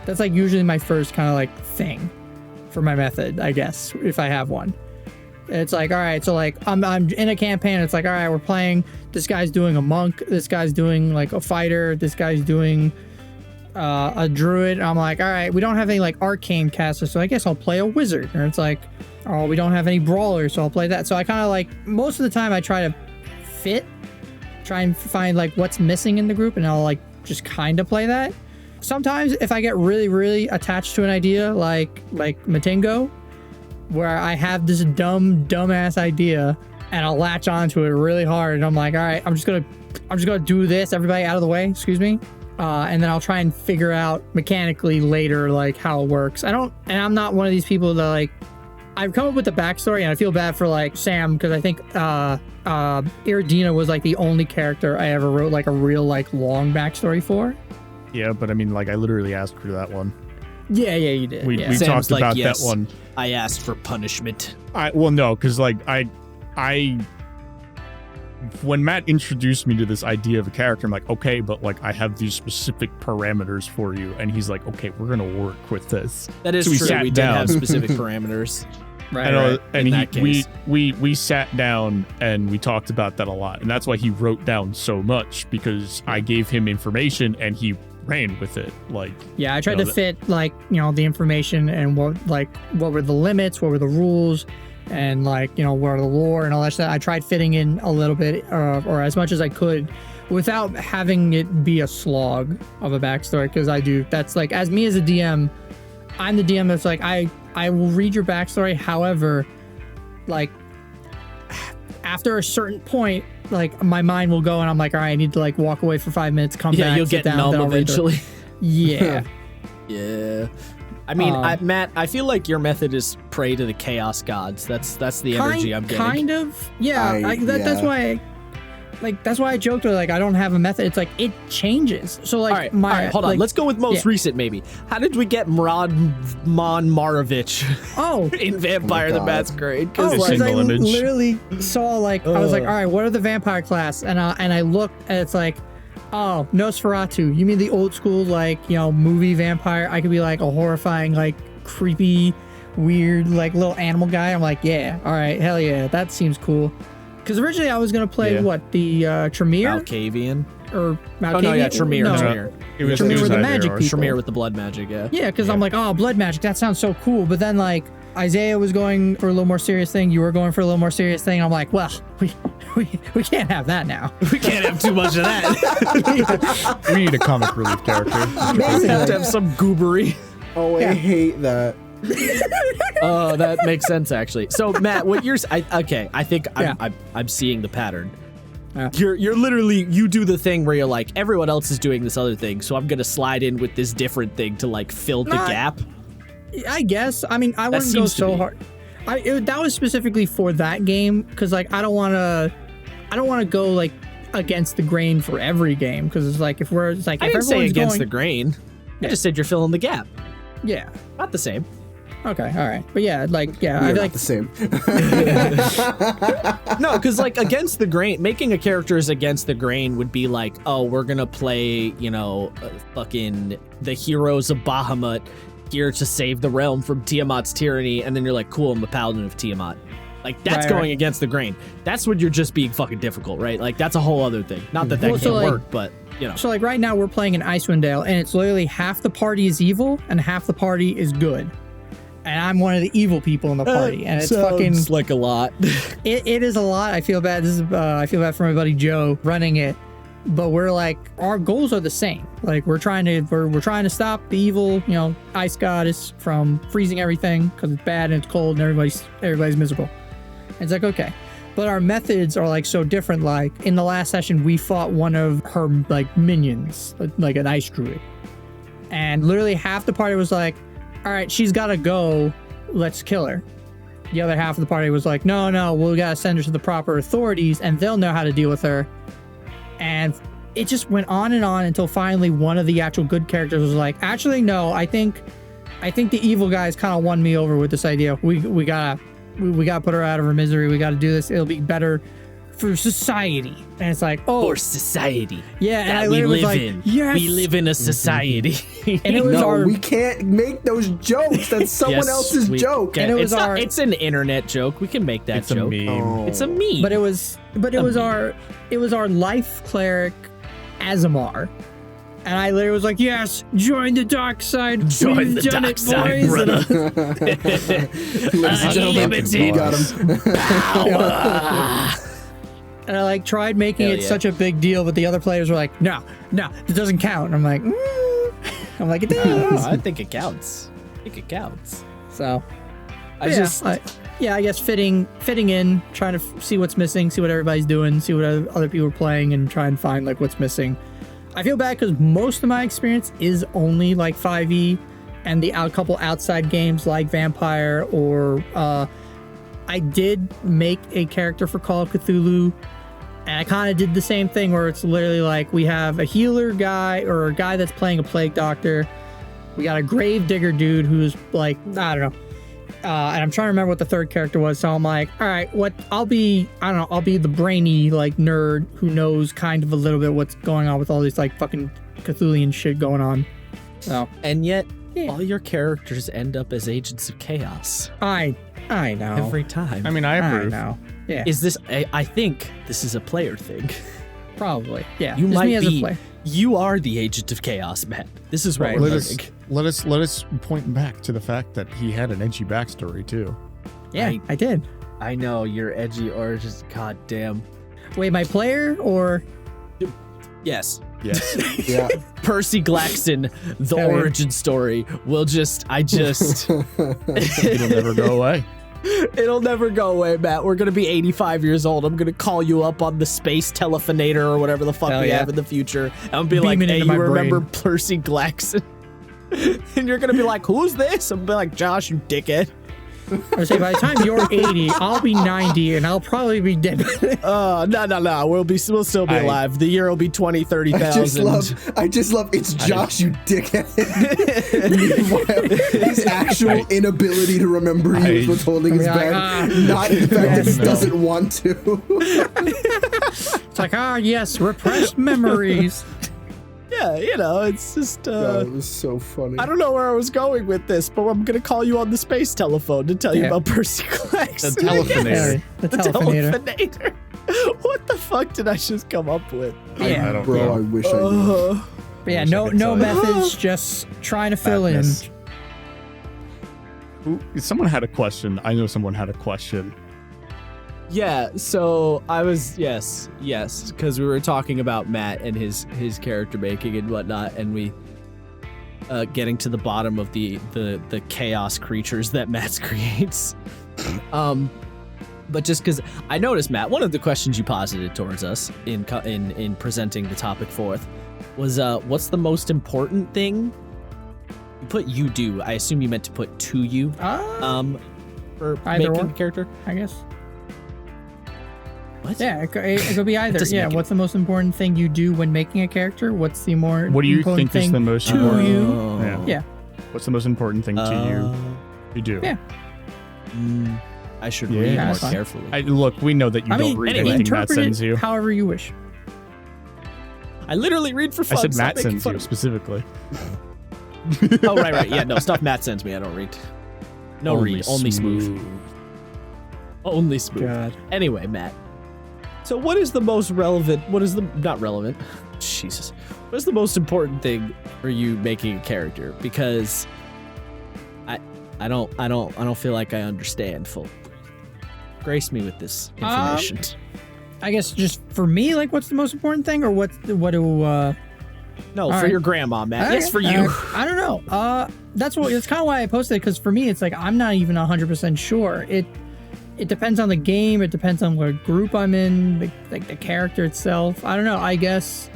That's like usually my first kind of like thing for my method, I guess, if I have one. It's like, all right, so like I'm in a campaign. It's like, all right, we're playing. This guy's doing a monk. This guy's doing like a fighter. This guy's doing a druid. I'm like, all right, we don't have any like arcane casters, so I guess I'll play a wizard. Or it's like, oh, we don't have any brawlers, so I'll play that. So I kind of like, most of the time I try to try and find like what's missing in the group, and I'll like just kind of play that. Sometimes if I get really, really attached to an idea, like Matingo, where I have this dumbass idea and I'll latch onto it really hard, and I'm like, all right, I'm just gonna do this. Everybody out of the way, excuse me. And then I'll try and figure out mechanically later, like, how it works. I'm not one of these people that, like, I've come up with the backstory, and I feel bad for, like, Sam, because I think Iridina was, like, the only character I ever wrote, like, a real, like, long backstory for. Yeah, but I mean, like, I literally asked for that one. Yeah, you did. We yeah. talked like, about yes, that one. I asked for punishment. Well, no, because, like, I when Matt introduced me to this idea of a character, I'm like, okay, but like I have these specific parameters for you, and he's like, okay, we're gonna work with this. That is So we true. sat We did down. have specific parameters. And, in that case. we sat down and we talked about that a lot, and that's why he wrote down so much, because I gave him information and he ran with it. Like, Yeah, I tried you to know, fit like, the information and what were the limits, what were the rules, and like, what are the lore and all that stuff. I tried fitting in a little bit or as much as I could without having it be a slog of a backstory, because that's like, as me as a DM, I'm the DM that's like, I will read your backstory. However, like after a certain point, like my mind will go and I'm like, all right, I need to like walk away for 5 minutes, come back, You'll sit get down, numb then I'll read eventually. Yeah. Yeah. I mean, Matt, I feel like your method is pray to the chaos gods. That's the energy I'm getting. Kind of. Yeah. That's yeah. that's why I joked with like, I don't have a method. It's like, it changes. So like, All right, hold on. like, Let's go with most recent, maybe. How did we get Mrod Mon Marovich Oh, in Vampire the God. Masquerade? Oh, a because I single image. literally saw like, I was like, all right, what are the vampire class? And I looked and it's like, oh, Nosferatu. You mean the old school, like, movie vampire? I could be like a horrifying, like creepy, weird, like little animal guy. I'm like, yeah, all right, hell yeah, that seems cool. Because originally I was going to play the Tremere? Malkavian. Or Malkavian? Oh, no, yeah, Tremere. No. Tremere. it was, Tremere it was with the either magic or. people. Tremere with the blood magic, yeah. Yeah, because I'm like, oh, blood magic, that sounds so cool. But then like Isaiah was going for a little more serious thing. You were going for a little more serious thing. I'm like, well, we can't have that now. We can't have too much of that. We need a comic relief character. We have to have some goobery. Oh, I hate that. Oh, that makes sense actually. So Matt, what you're I think I'm seeing the pattern. Yeah. You're literally, you do the thing where you're like, everyone else is doing this other thing, so I'm gonna slide in with this different thing to like fill the gap. I guess. I mean, I wouldn't go seems to so be. hard. That was specifically for that game because like I don't want to go like against the grain for every game because it's like if I didn't say everyone's against the going, grain. I just said you're filling the gap. yeah. Not the same. Okay, all right, but yeah, like yeah, We're I feel not like the same. No, because like against the grain, making a character as against the grain would be like, oh, we're gonna play, fucking the heroes of Bahamut here to save the realm from Tiamat's tyranny, and then you're like, cool, I'm a paladin of Tiamat. Like that's going against the grain. That's when you're just being fucking difficult, right? Like that's a whole other thing. Not that Well, can't so, like- work, but So like right now we're playing in Icewind Dale and it's literally half the party is evil and half the party is good. And I'm one of the evil people in the party and it's fucking like a lot. it is a lot. I feel bad. I feel bad for my buddy Joe running it. But we're like our goals are the same. Like we're trying to stop the evil, ice goddess from freezing everything because it's bad and it's cold and everybody's miserable. And it's like okay. But our methods are like so different. Like in the last session, we fought one of her like minions, like an ice druid. And literally half the party was like, all right, she's got to go. Let's kill her. The other half of the party was like, no, we got to send her to the proper authorities and they'll know how to deal with her. And it just went on and on until finally one of the actual good characters was like, actually, no, I think the evil guys kind of won me over with this idea. We gotta put her out of her misery. We gotta do this. It'll be better for society. And it's like, oh, For society. yeah. And I That we literally was live like, in. yes. We live in a society. And it was No, our we can't make those jokes. That's someone Yes, else's we joke. can. And it was it's an internet joke. We can make that It's a joke. meme. Oh. It's a meme. but it was our life cleric Azamar. And I literally was like, yes, join the dark side. Join We've the done dark it, side, boys. brother. Ladies and gentlemen, Unlimited we got him. And I like tried making Hell it yeah. such a big deal, but the other players were like, no, it doesn't count. And I'm like, I'm like, it does. I think it counts. So I yeah, just I guess fitting in, trying to see what's missing, see what everybody's doing, see what other people are playing, and try and find like what's missing. I feel bad because most of my experience is only like 5e and the couple outside games like Vampire or I did make a character for Call of Cthulhu and I kind of did the same thing where it's literally like we have a healer guy or a guy that's playing a plague doctor. We got a grave digger dude who's like, I don't know. and I'm trying to remember what the third character was. So I'm like, all right, I'll be the brainy like nerd who knows kind of a little bit what's going on with all this like fucking Cthulhian shit going on. So And yet, all your characters end up as agents of chaos I know. every time. I mean, I I approve. know. Yeah, Is this? I think this is a player thing. probably. Yeah, You just might me as a be. player. You are the agent of chaos, Matt. This is what Right. we're Let us learning. let us point back to the fact that he had an edgy backstory too. Yeah, I did. I know your edgy origins. God damn. Wait, my player or Yes. Yes. Yeah. Percy Glaxton, the Hell yeah. origin story will just. It'll never go away. It'll never go away, Matt. We're gonna be 85 years old. I'm gonna call you up on the space telephonator or whatever the fuck Hell we yeah. have in the future. And I'll be like, Beaming hey, into you my remember brain. Percy Glaxton? And you're gonna be like, who's this? I'm gonna be like, Josh, you dickhead. I say by the time you're 80, I'll be 90 and I'll probably be dead. No. We'll still be alive. The year will be 20, 30,000. I just love it's Josh, you dickhead. Meanwhile, his actual inability to remember you is what's holding his I'll be like, back. Not the fact that he no. doesn't want to. It's like, yes, repressed memories. Yeah, it's just. That was so funny. I don't know where I was going with this, but I'm gonna call you on the space telephone to tell you Yeah. about Percy Glaxton. The telephonator. The The telephonator. telephonator. What the fuck did I just come up with? Yeah. I don't Bro, know. I wish I knew. But yeah, wish I no could tell you. methods, just trying to fill in. Madness. Someone had a question. I know someone had a question. Yeah, so I was yes, because we were talking about Matt and his character making and whatnot, and we getting to the bottom of the chaos creatures that Matt creates. But just because I noticed, Matt, one of the questions you posited towards us in presenting the topic forth was what's the most important thing? You put you do. I assume you meant to put to you. For Either making or. a character. I guess. What? Yeah, it could be either. doesn't Yeah, make it- what's the most important thing you do when making a character? What's the more What do you important think is thing the most to important? you? Yeah. Yeah. What's the most important thing to you to do? Yeah. I should Yeah. read Yeah, more that's fine. carefully. Look, we know that you I don't mean, read anyway, anything Matt interpret sends it you. however you wish. I literally read for fun. I said stop Matt making sends fun you of me. specifically. Oh, right. Yeah, no, stuff Matt sends me, I don't read. No read, only smooth. Only smooth. God. Anyway, Matt. So what is the most relevant, not relevant, Jesus. What is the most important thing for you making a character? Because I don't feel like I understand fully. Grace me with this information. I guess just for me, like, what's the most important thing, or what do? No, for right. your grandma, Matt. Okay, Yes, for you. I don't know. That's kind of why I posted it, because for me, it's like I'm not even 100% sure. It depends on the game. It depends on what group I'm in, like the character itself. I don't know. I guess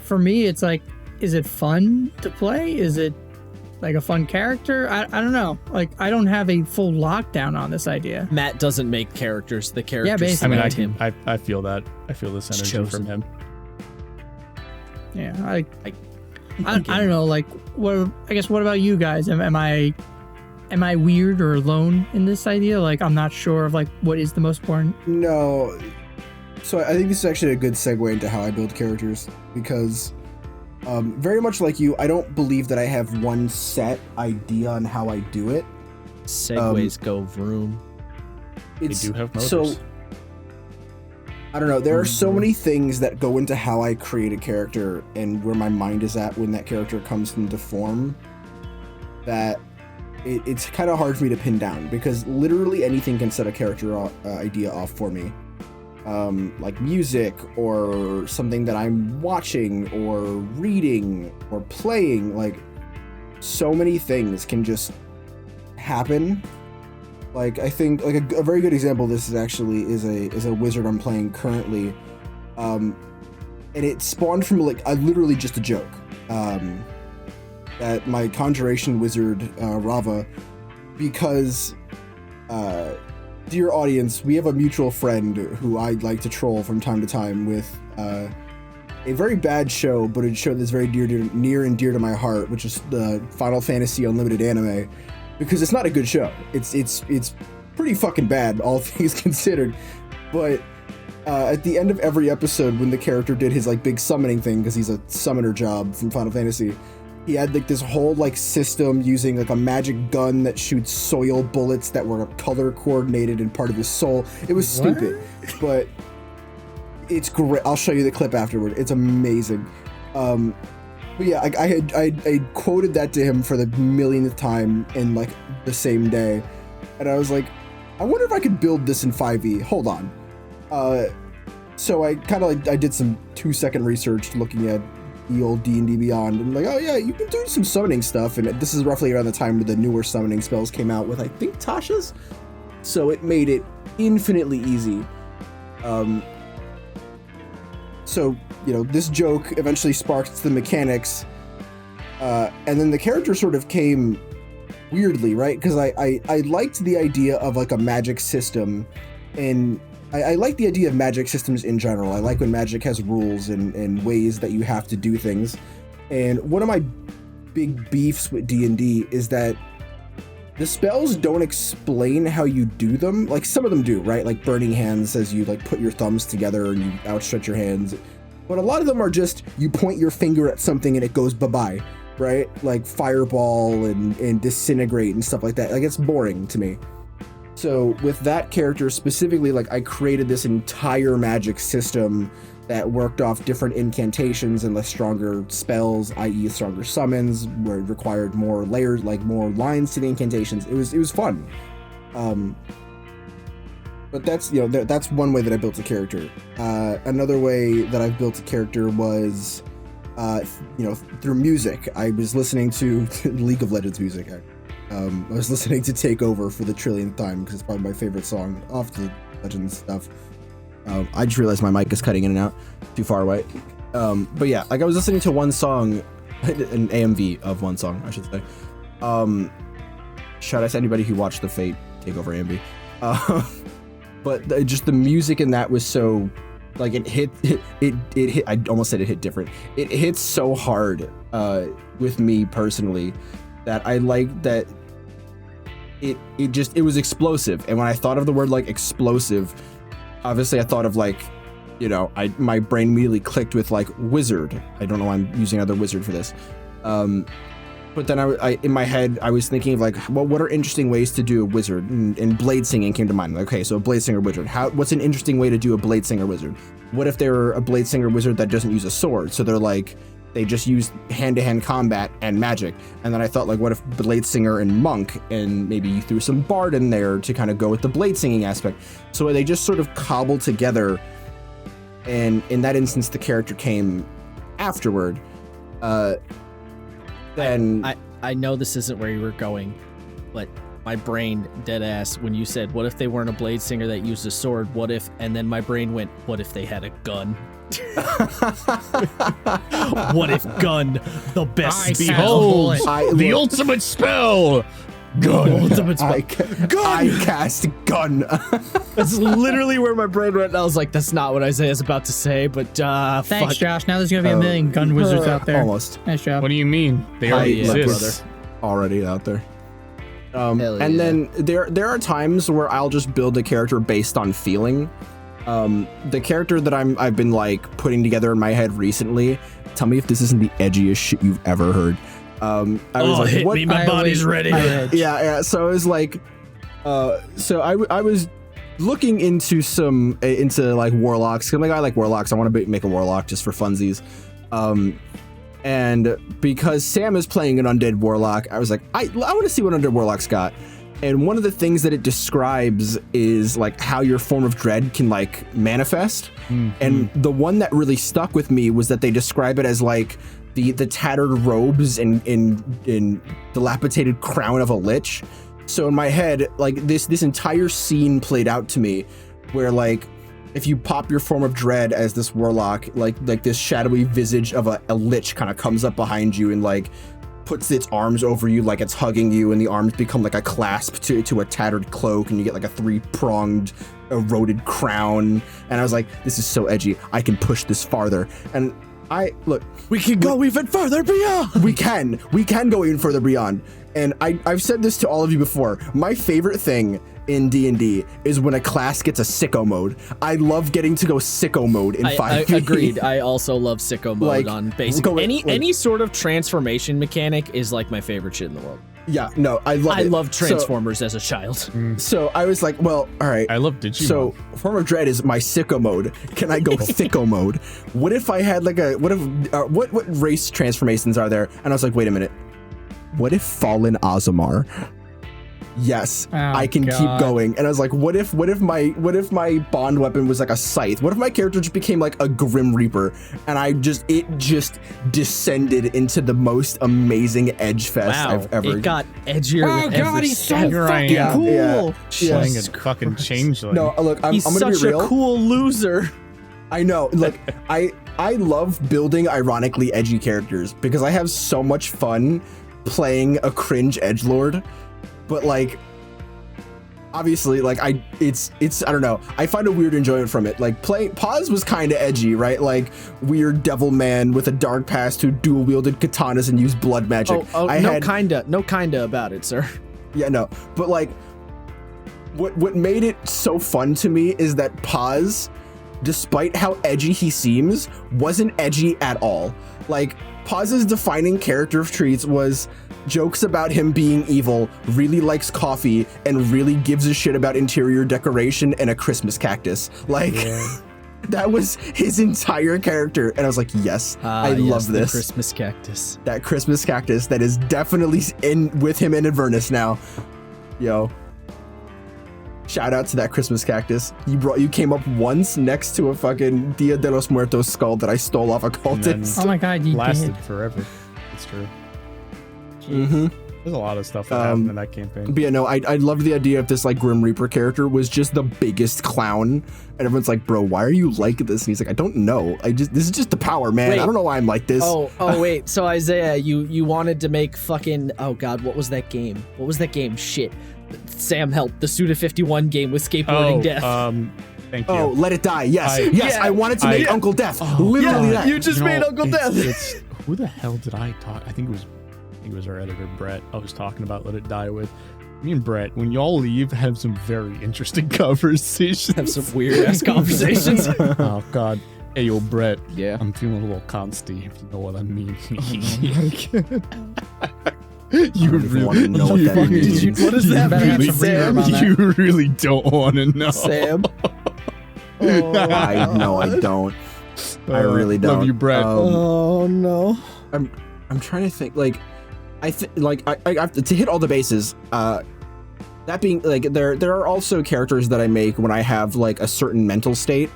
for me, it's like, is it fun to play? Is it like a fun character? I don't know. Like, I don't have a full lockdown on this idea. Matt doesn't make characters. The characters basically. I mean, select him. I feel that. I feel this It's energy chosen. from him. Yeah, I don't know. Like, what? I guess. What about you guys? Am I weird or alone in this idea? Like, I'm not sure of like what is the most important. No. So I think this is actually a good segue into how I build characters, because very much like you, I don't believe that I have one set idea on how I do it. Segways go vroom. They It's do have motors. so I don't know. There are so many things that go into how I create a character and where my mind is at when that character comes into form, that it's kind of hard for me to pin down, because literally anything can set a character idea off for me. Like music or something that I'm watching or reading or playing. Like, so many things can just happen. Like, I think like a very good example of this is a wizard I'm playing currently, and it spawned from like literally just a joke. That my conjuration wizard Rava, because dear audience, we have a mutual friend who I'd like to troll from time to time with a very bad show, but a show that's very near and dear to my heart, which is the Final Fantasy Unlimited anime. because it's not a good show. It's pretty fucking bad, all things considered. But at the end of every episode, when the character did his like big summoning thing, because he's a summoner job from Final Fantasy, he had like this whole like system using like a magic gun that shoots soil bullets that were color coordinated and part of his soul. It was stupid, but it's great. I'll show you the clip afterward. It's amazing. But yeah, I quoted that to him for the millionth time in like the same day, and I was like, I wonder if I could build this in 5e. Hold on. So I kind of like I did some 2-second research looking at the old D&D Beyond, and like, oh yeah, you can do some summoning stuff, and this is roughly around the time where the newer summoning spells came out with, I think, Tasha's. So it made it infinitely easy. So, you know, this joke eventually sparked the mechanics, and then the character sort of came weirdly, right? Because I liked the idea of like a magic system, and I like the idea of magic systems in general. I like when magic has rules and ways that you have to do things. And one of my big beefs with D&D is that the spells don't explain how you do them. Like, some of them do, right? Like Burning Hands says you like put your thumbs together and you outstretch your hands. But a lot of them are just you point your finger at something and it goes bye-bye, right? Like Fireball and Disintegrate and stuff like that. Like, it's boring to me. So with that character specifically, like, I created this entire magic system that worked off different incantations and less stronger spells, i.e. stronger summons, where it required more layers, like more lines to the incantations. It was fun. But that's, you know, that's one way that I built a character. Another way that I've built a character was, you know, through music. I was listening to League of Legends music. I was listening to Take Over for the trillionth time because it's probably my favorite song off the Legends stuff. I just realized my mic is cutting in and out, too far away. But yeah, like I was listening to one song, an AMV of one song, I should say. Shout out to anybody who watched the Fate Take Over AMV. But just the music in that was so, like, it hit. I almost said it hit different. It hits so hard with me personally that I like that. It was explosive, and when I thought of the word like explosive, obviously I thought of like, you know, my brain immediately clicked with like wizard. I don't know why I'm using another wizard for this. But then I in my head I was thinking of like, well, what are interesting ways to do a wizard? And blade singing came to mind. Like, okay, so a blade singer wizard. What's an interesting way to do a blade singer wizard? What if they're a blade singer wizard that doesn't use a sword? So they're like, they just use hand-to-hand combat and magic. And then I thought, like, what if blade singer and monk, and maybe you threw some bard in there to kind of go with the blade singing aspect. So they just sort of cobbled together. And in that instance, the character came afterward. Then I know this isn't where you were going, but my brain dead ass when you said, what if they weren't a blade singer that used a sword? What if? And then my brain went, what if they had a gun? What if gun, the best Behold, the ultimate spell. Gun. Ultimate spell. I cast gun. That's literally where my brain went. And I was like, that's not what Isaiah's about to say, but Thanks, fuck. Josh. Now there's gonna be a million gun wizards out there. Almost. Nice job. What do you mean? They already exist. Already out there. Hell and yeah. then there are times where I'll just build a character based on feeling. The character that I've been like putting together in my head recently. Tell me if this isn't the edgiest shit you've ever heard. I was like, hit what? me, my body's ready. Yeah. So I was like, so I was looking into like warlocks. I'm like, I like warlocks. I want to make a warlock just for funsies. And because Sam is playing an undead warlock, I was like, I want to see what undead warlock's got. And one of the things that it describes is like how your form of dread can like manifest. Mm-hmm. And the one that really stuck with me was that they describe it as like the tattered robes and dilapidated crown of a lich. So in my head, like this entire scene played out to me where like if you pop your form of dread as this warlock, like this shadowy visage of a lich kind of comes up behind you and like puts its arms over you like it's hugging you, and the arms become like a clasp to a tattered cloak, and you get like a 3-pronged eroded crown. And I was like, this is so edgy. I can push this farther. And look, We can go even further beyond. we can go even further beyond. And I've said this to all of you before. My favorite thing in D&D is when a class gets a sicko mode. I love getting to go sicko mode in 5e. Agreed. I also love sicko mode Like, on basic. Any sort of transformation mechanic is like my favorite shit in the world. Yeah, no, I love it. I loved Transformers as a child. So I was like, well, all right. I love Digimon. So Form of Dread is my sicko mode. Can I go thicko mode? What if I had like what race transformations are there? And I was like, wait a minute. What if Fallen Ozamar? Yes, I can keep going. And I was like, what if my bond weapon was like a scythe? What if my character just became like a Grim Reaper? And it just descended into the most amazing edge fest I've ever. It got edgier with every he's step. so fucking am. cool. Yeah. Playing a fucking changeling. No, look, I'm He's gonna such be real. a cool loser. I know. Look, I love building ironically edgy characters because I have so much fun playing a cringe edgelord. But like, obviously, like it's I don't know. I find a weird enjoyment from it. Like Paz was kind of edgy, right? Like weird devil man with a dark past who dual wielded katanas and used blood magic. No kinda about it, sir. Yeah, no. But like, what made it so fun to me is that Paz, despite how edgy he seems, wasn't edgy at all. Like Paz's defining character traits was jokes about him being evil, really likes coffee, and really gives a shit about interior decoration and a Christmas cactus. Like, that was his entire character. And I was like, yes, I love this. The Christmas cactus. That Christmas cactus that is definitely in with him in Avernus now. Yo. Shout out to that Christmas cactus. You came up once next to a fucking Dia de los Muertos skull that I stole off a cultist. Oh my god, you lasted did. forever. It's true. Mm-hmm. There's a lot of stuff that happened in that campaign. But yeah, no, I loved the idea of this like Grim Reaper character was just the biggest clown, and everyone's like, "Bro, why are you like this?" And he's like, "I don't know. This is just the power, man. Wait. I don't know why I'm like this." Oh wait. So Isaiah, you wanted to make fucking god, what was that game? Shit. Sam help. The Suda 51 game with skateboarding death. Thank you. Oh, Let It Die. Yes, yes. I wanted to make Uncle Death. Literally that. You just made Uncle Death. It's who the hell did I talk? I think it was our editor Brett. I was talking about Let It Die with. Me and Brett, when y'all leave, have some very interesting conversations. Have some weird ass conversations. Oh God. Hey, yo, Brett. Yeah. I'm feeling a little consty, if you know what I mean. You really want to know what that means. What does that better have mean, some reverb Sam? on that. You really don't want to know. Sam? I know I don't. I really don't. Love you, Brett. Oh no. I'm trying to think. Like, I have to hit all the bases. That being like, there are also characters that I make when I have like a certain mental state.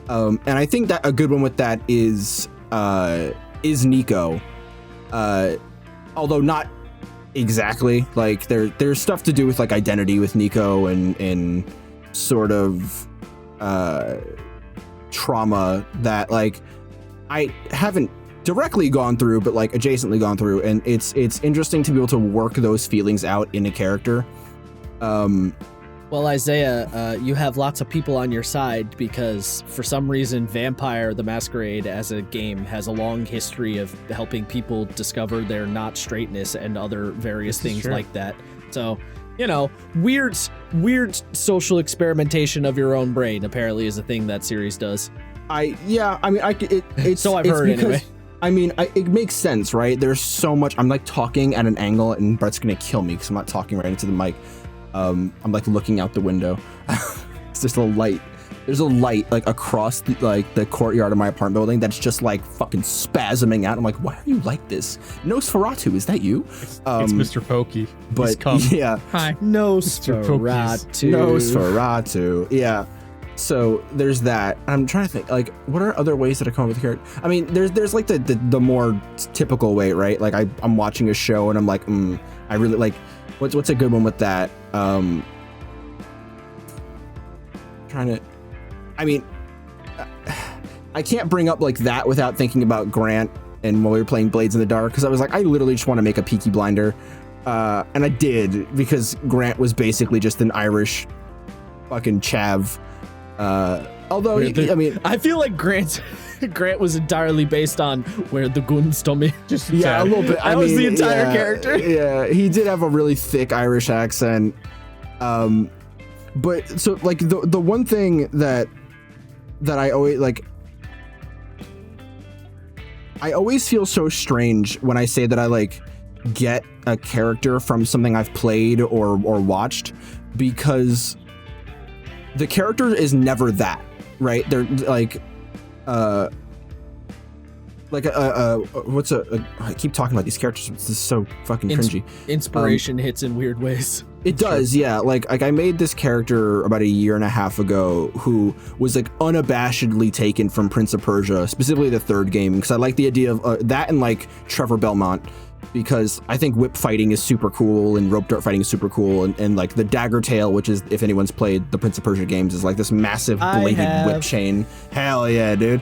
And I think that a good one with that is Nico. Although not exactly. Like there's stuff to do with like identity with Nico and sort of trauma that like I haven't directly gone through, but like adjacently gone through, and it's interesting to be able to work those feelings out in a character. Well, Isaiah, you have lots of people on your side because for some reason Vampire the Masquerade as a game has a long history of helping people discover their not straightness and other various things like that. So, you know, weird social experimentation of your own brain apparently is a thing that series does. It's so I've heard because, anyway. I mean, it makes sense, right? There's so much. I'm like talking at an angle, and Brett's gonna kill me because I'm not talking right into the mic. I'm like looking out the window. There's a light. There's a light like across the courtyard of my apartment building that's just like fucking spasming out. I'm like, why are you like this? Nosferatu, is that you? It's Mr. Pokey. But yeah, Hi. Nosferatu. Yeah. So there's that. I'm trying to think, like, what are other ways that I come up with the character? I mean, there's like the more typical way, right? Like I'm watching a show and I'm like, I really like. What's a good one with that? I can't bring up like that without thinking about Grant and when we were playing Blades in the Dark, because I was like, I literally just want to make a Peaky Blinder, and I did, because Grant was basically just an Irish fucking chav, Although, I feel like Grant was entirely based on where the guns to me. Just yeah, a little bit. That was the entire character. Yeah, he did have a really thick Irish accent. But so like the one thing that I always like, I always feel so strange when I say that I like get a character from something I've played or watched, because the character is never that, right? They're like what's I keep talking about these characters. This is so fucking cringy. Inspiration hits in weird ways. It does, yeah. Like I made this character about a year and a half ago who was like unabashedly taken from Prince of Persia, specifically the third game, because I like the idea of that and like Trevor Belmont, because I think whip fighting is super cool and rope dart fighting is super cool, and like the dagger tail, which is, if anyone's played the Prince of Persia games, is like this massive bladed whip chain. Hell yeah, dude.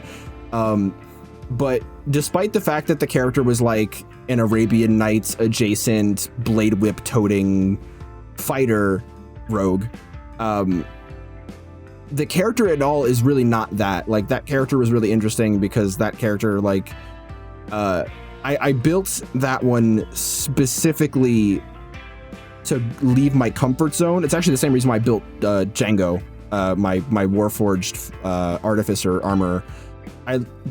But despite the fact that the character was like an Arabian Nights adjacent blade whip toting fighter rogue, the character at all is really not that. Like that character was really interesting because that character, like, I built that one specifically to leave my comfort zone. It's actually the same reason why I built Django, my Warforged artificer armor.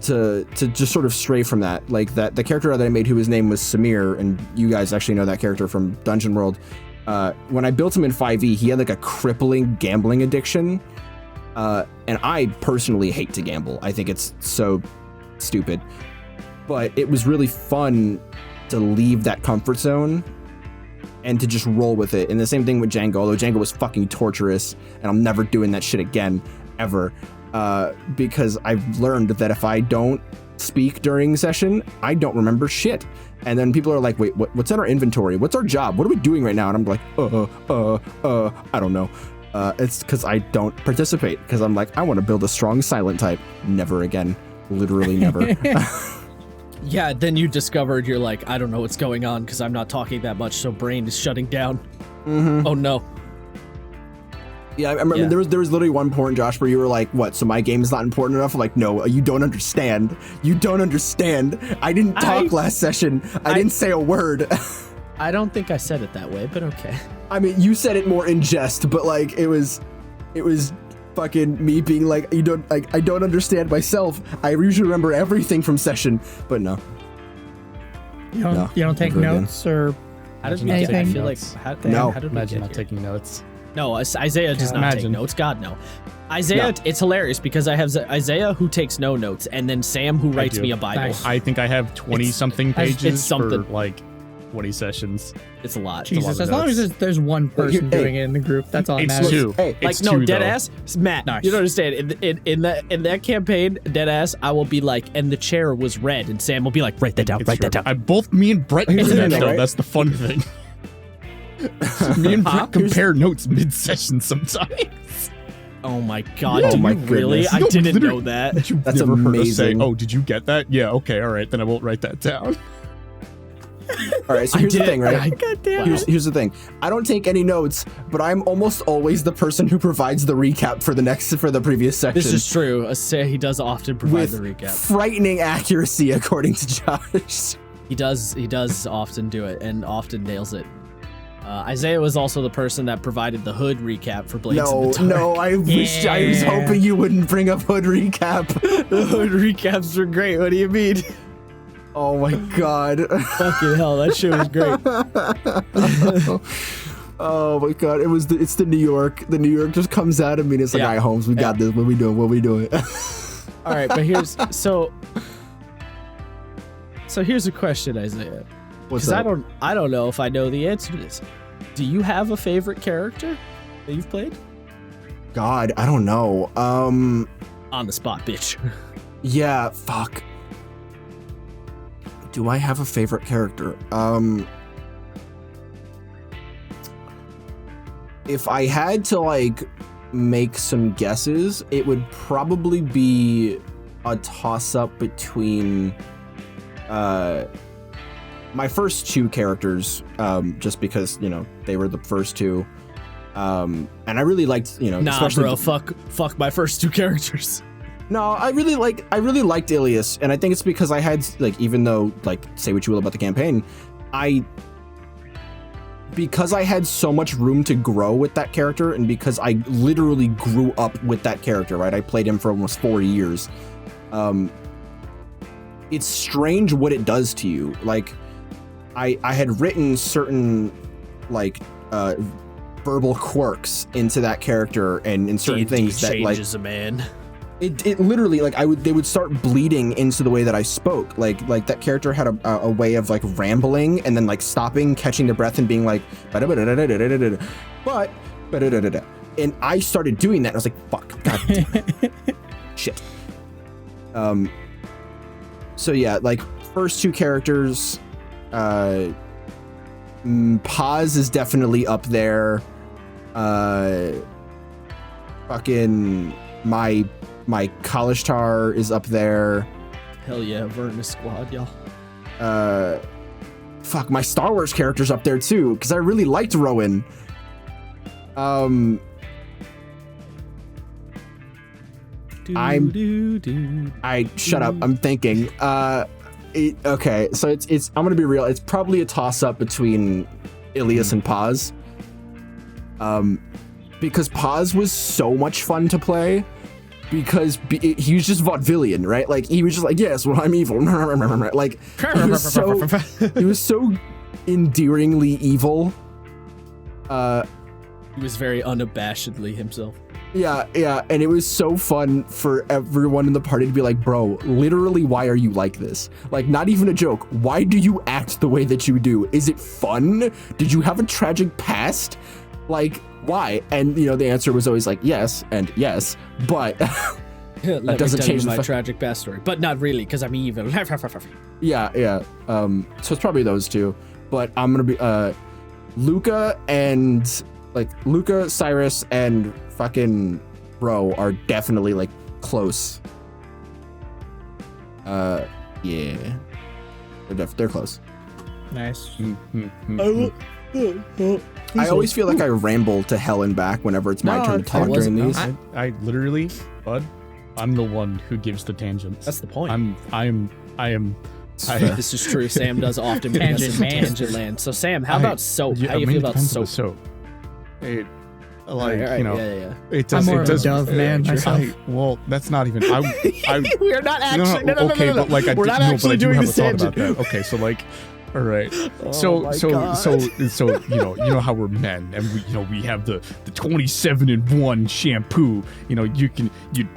To just sort of stray from that, like that the character that I made, whose name was Samir, and you guys actually know that character from Dungeon World. When I built him in 5e, he had like a crippling gambling addiction, and I personally hate to gamble. I think it's so stupid, but it was really fun to leave that comfort zone and to just roll with it. And the same thing with Django, although Django was fucking torturous, and I'm never doing that shit again, ever. Because I've learned that if I don't speak during session, I don't remember shit. And then people are like, wait, what's in our inventory? What's our job? What are we doing right now? And I'm like, I don't know. It's because I don't participate, because I'm like, I want to build a strong silent type. Never again. Literally never. Yeah, then you discovered, you're like, I don't know what's going on because I'm not talking that much, so brain is shutting down. Mm-hmm. Oh no. Yeah, I remember there was literally one point, Josh, where you were like, what, so my game is not important enough? I'm like, no, you don't understand. You don't understand. I didn't talk last session. I didn't say a word. I don't think I said it that way, but okay. I mean, you said it more in jest, but like, it was fucking me being like, I don't understand myself. I usually remember everything from session, but no. You don't take notes or how did anything? I feel like, how did Imagine not taking notes. No, Isaiah does not take notes. God, no. Isaiah, it's hilarious because I have Isaiah who takes no notes, and then Sam who writes me a Bible. Nice. I think I have 20-something pages it's something. for like 20 sessions. It's a lot. Jesus, as long as there's one person doing it in the group, that's all that matters. It's two. Hey, it's like, no, two, deadass, Matt, Nice. you don't understand. In that campaign, deadass, I will be like, and the chair was red, and Sam will be like, write that down, write that down. Both me and Brett do that, though. Right? That's the fun thing. Me and Brett compare notes mid-session sometimes. Oh my god, Oh do my you really? goodness. I No, didn't literally. know that. You've That's never heard us say, amazing. oh, did you get that? Yeah, okay, all right, then I won't write that down. All right, so here's the thing, right? God damn it. Here's the thing. I don't take any notes, but I'm almost always the person who provides the recap for the previous section. This is true. He does often provide with the recap. frightening accuracy, according to Josh. He does often do it and often nails it. Isaiah was also the person that provided the hood recap for Blades in the Dark. No, I wish I was hoping you wouldn't bring up hood recap. The hood recaps were great. What do you mean? Oh my god. Fucking hell, that shit was great. Oh my god, it's the New York. The New York just comes out of me and it's like, all right, Holmes, we got this. What we doing? All right, but here's so here's a question, Isaiah. What's Because up? I don't know if I know the answer to this. Do you have a favorite character that you've played? God, I don't know. On the spot, bitch. Yeah, fuck. Do I have a favorite character? If I had to like make some guesses, it would probably be a toss-up between my first two characters, just because, you know, they were the first two. And I really liked, Nah, especially bro, fuck my first 2 characters. No, I really liked Ilias, and I think it's because I had even though say what you will about the campaign, because I had so much room to grow with that character, and because I literally grew up with that character, right? I played him for almost 4 years. It's strange what it does to you. I had written certain verbal quirks into that character and in certain things that changes a man. It literally they would start bleeding into the way that I spoke. Like that character had a way of rambling and then stopping, catching their breath and being like, but, and I started doing that. And I was like, fuck, god damn it. Shit. So yeah, first 2 characters, Paz is definitely up there. Fucking my Kalishtar is up there. Hell yeah, Verna squad, y'all. Fuck, my Star Wars character's up there too, because I really liked Rowan. Shut up, I'm thinking. Okay, so it's I'm gonna be real, it's probably a toss-up between Ilias and Paz. Because Paz was so much fun to play. Because he was just vaudevillian, right? He was just yes, well, I'm evil. He was so endearingly evil. He was very unabashedly himself. Yeah, and it was so fun for everyone in the party to be like, bro, literally, why are you like this? Not even a joke. Why do you act the way that you do? Is it fun? Did you have a tragic past? Why? And the answer was always yes and yes, but that doesn't change my tragic backstory. But not really, because I'm evil. Yeah. So it's probably those 2, but I'm gonna be Luca and Luca, Cyrus, and fucking Ro are definitely close. Yeah, they're close. Nice. I always feel like I ramble to hell and back whenever it's my turn to talk during these. I literally, bud, I'm the one who gives the tangents. That's the point. I am. This is true. Sam does often bring us into tangent land. So Sam, how about soap? How do you feel about soap? It, Yeah. It does. I'm more it does, of a dove man myself. Well, that's not even. We are not actually. No. But We're not actually doing this tangent. Okay, so all right. Oh So my you know how we're men, and we have the 27-in-1 shampoo. You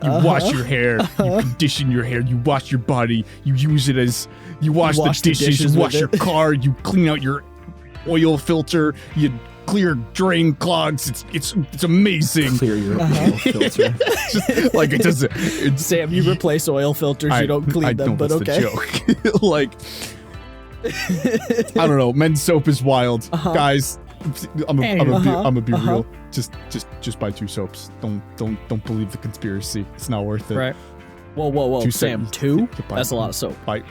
wash your hair, you condition your hair, you wash your body, you use it as you wash the dishes, you wash your car, you clean out your oil filter, you clear drain clogs. It's amazing. Clear your oil filter. It doesn't. Sam, you replace oil filters. You don't clean them, but that's okay. The joke. I don't know. Men's soap is wild, guys. I'm gonna be real. Just buy 2 soaps. Don't believe the conspiracy. It's not worth it. Right. Whoa, Sam. 2? That's a lot of soap. Buy.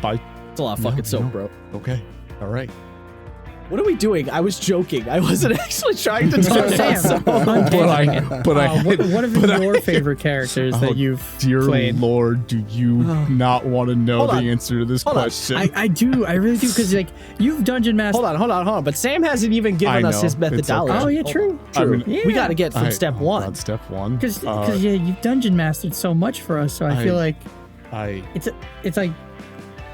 It's a lot of fucking soap, bro. Okay. All right. What are we doing? I was joking. I wasn't actually trying to talk about soap. What are your favorite characters that you've played? Dear Lord, do you not want to know the answer to this question? I do. I really do, because you've dungeon mastered. Hold on. But Sam hasn't even given us his methodology. Okay. Oh yeah, true. I mean, Yeah. We got to get from step 1. On step 1. Because you've dungeon mastered so much for us, so I feel like it's like.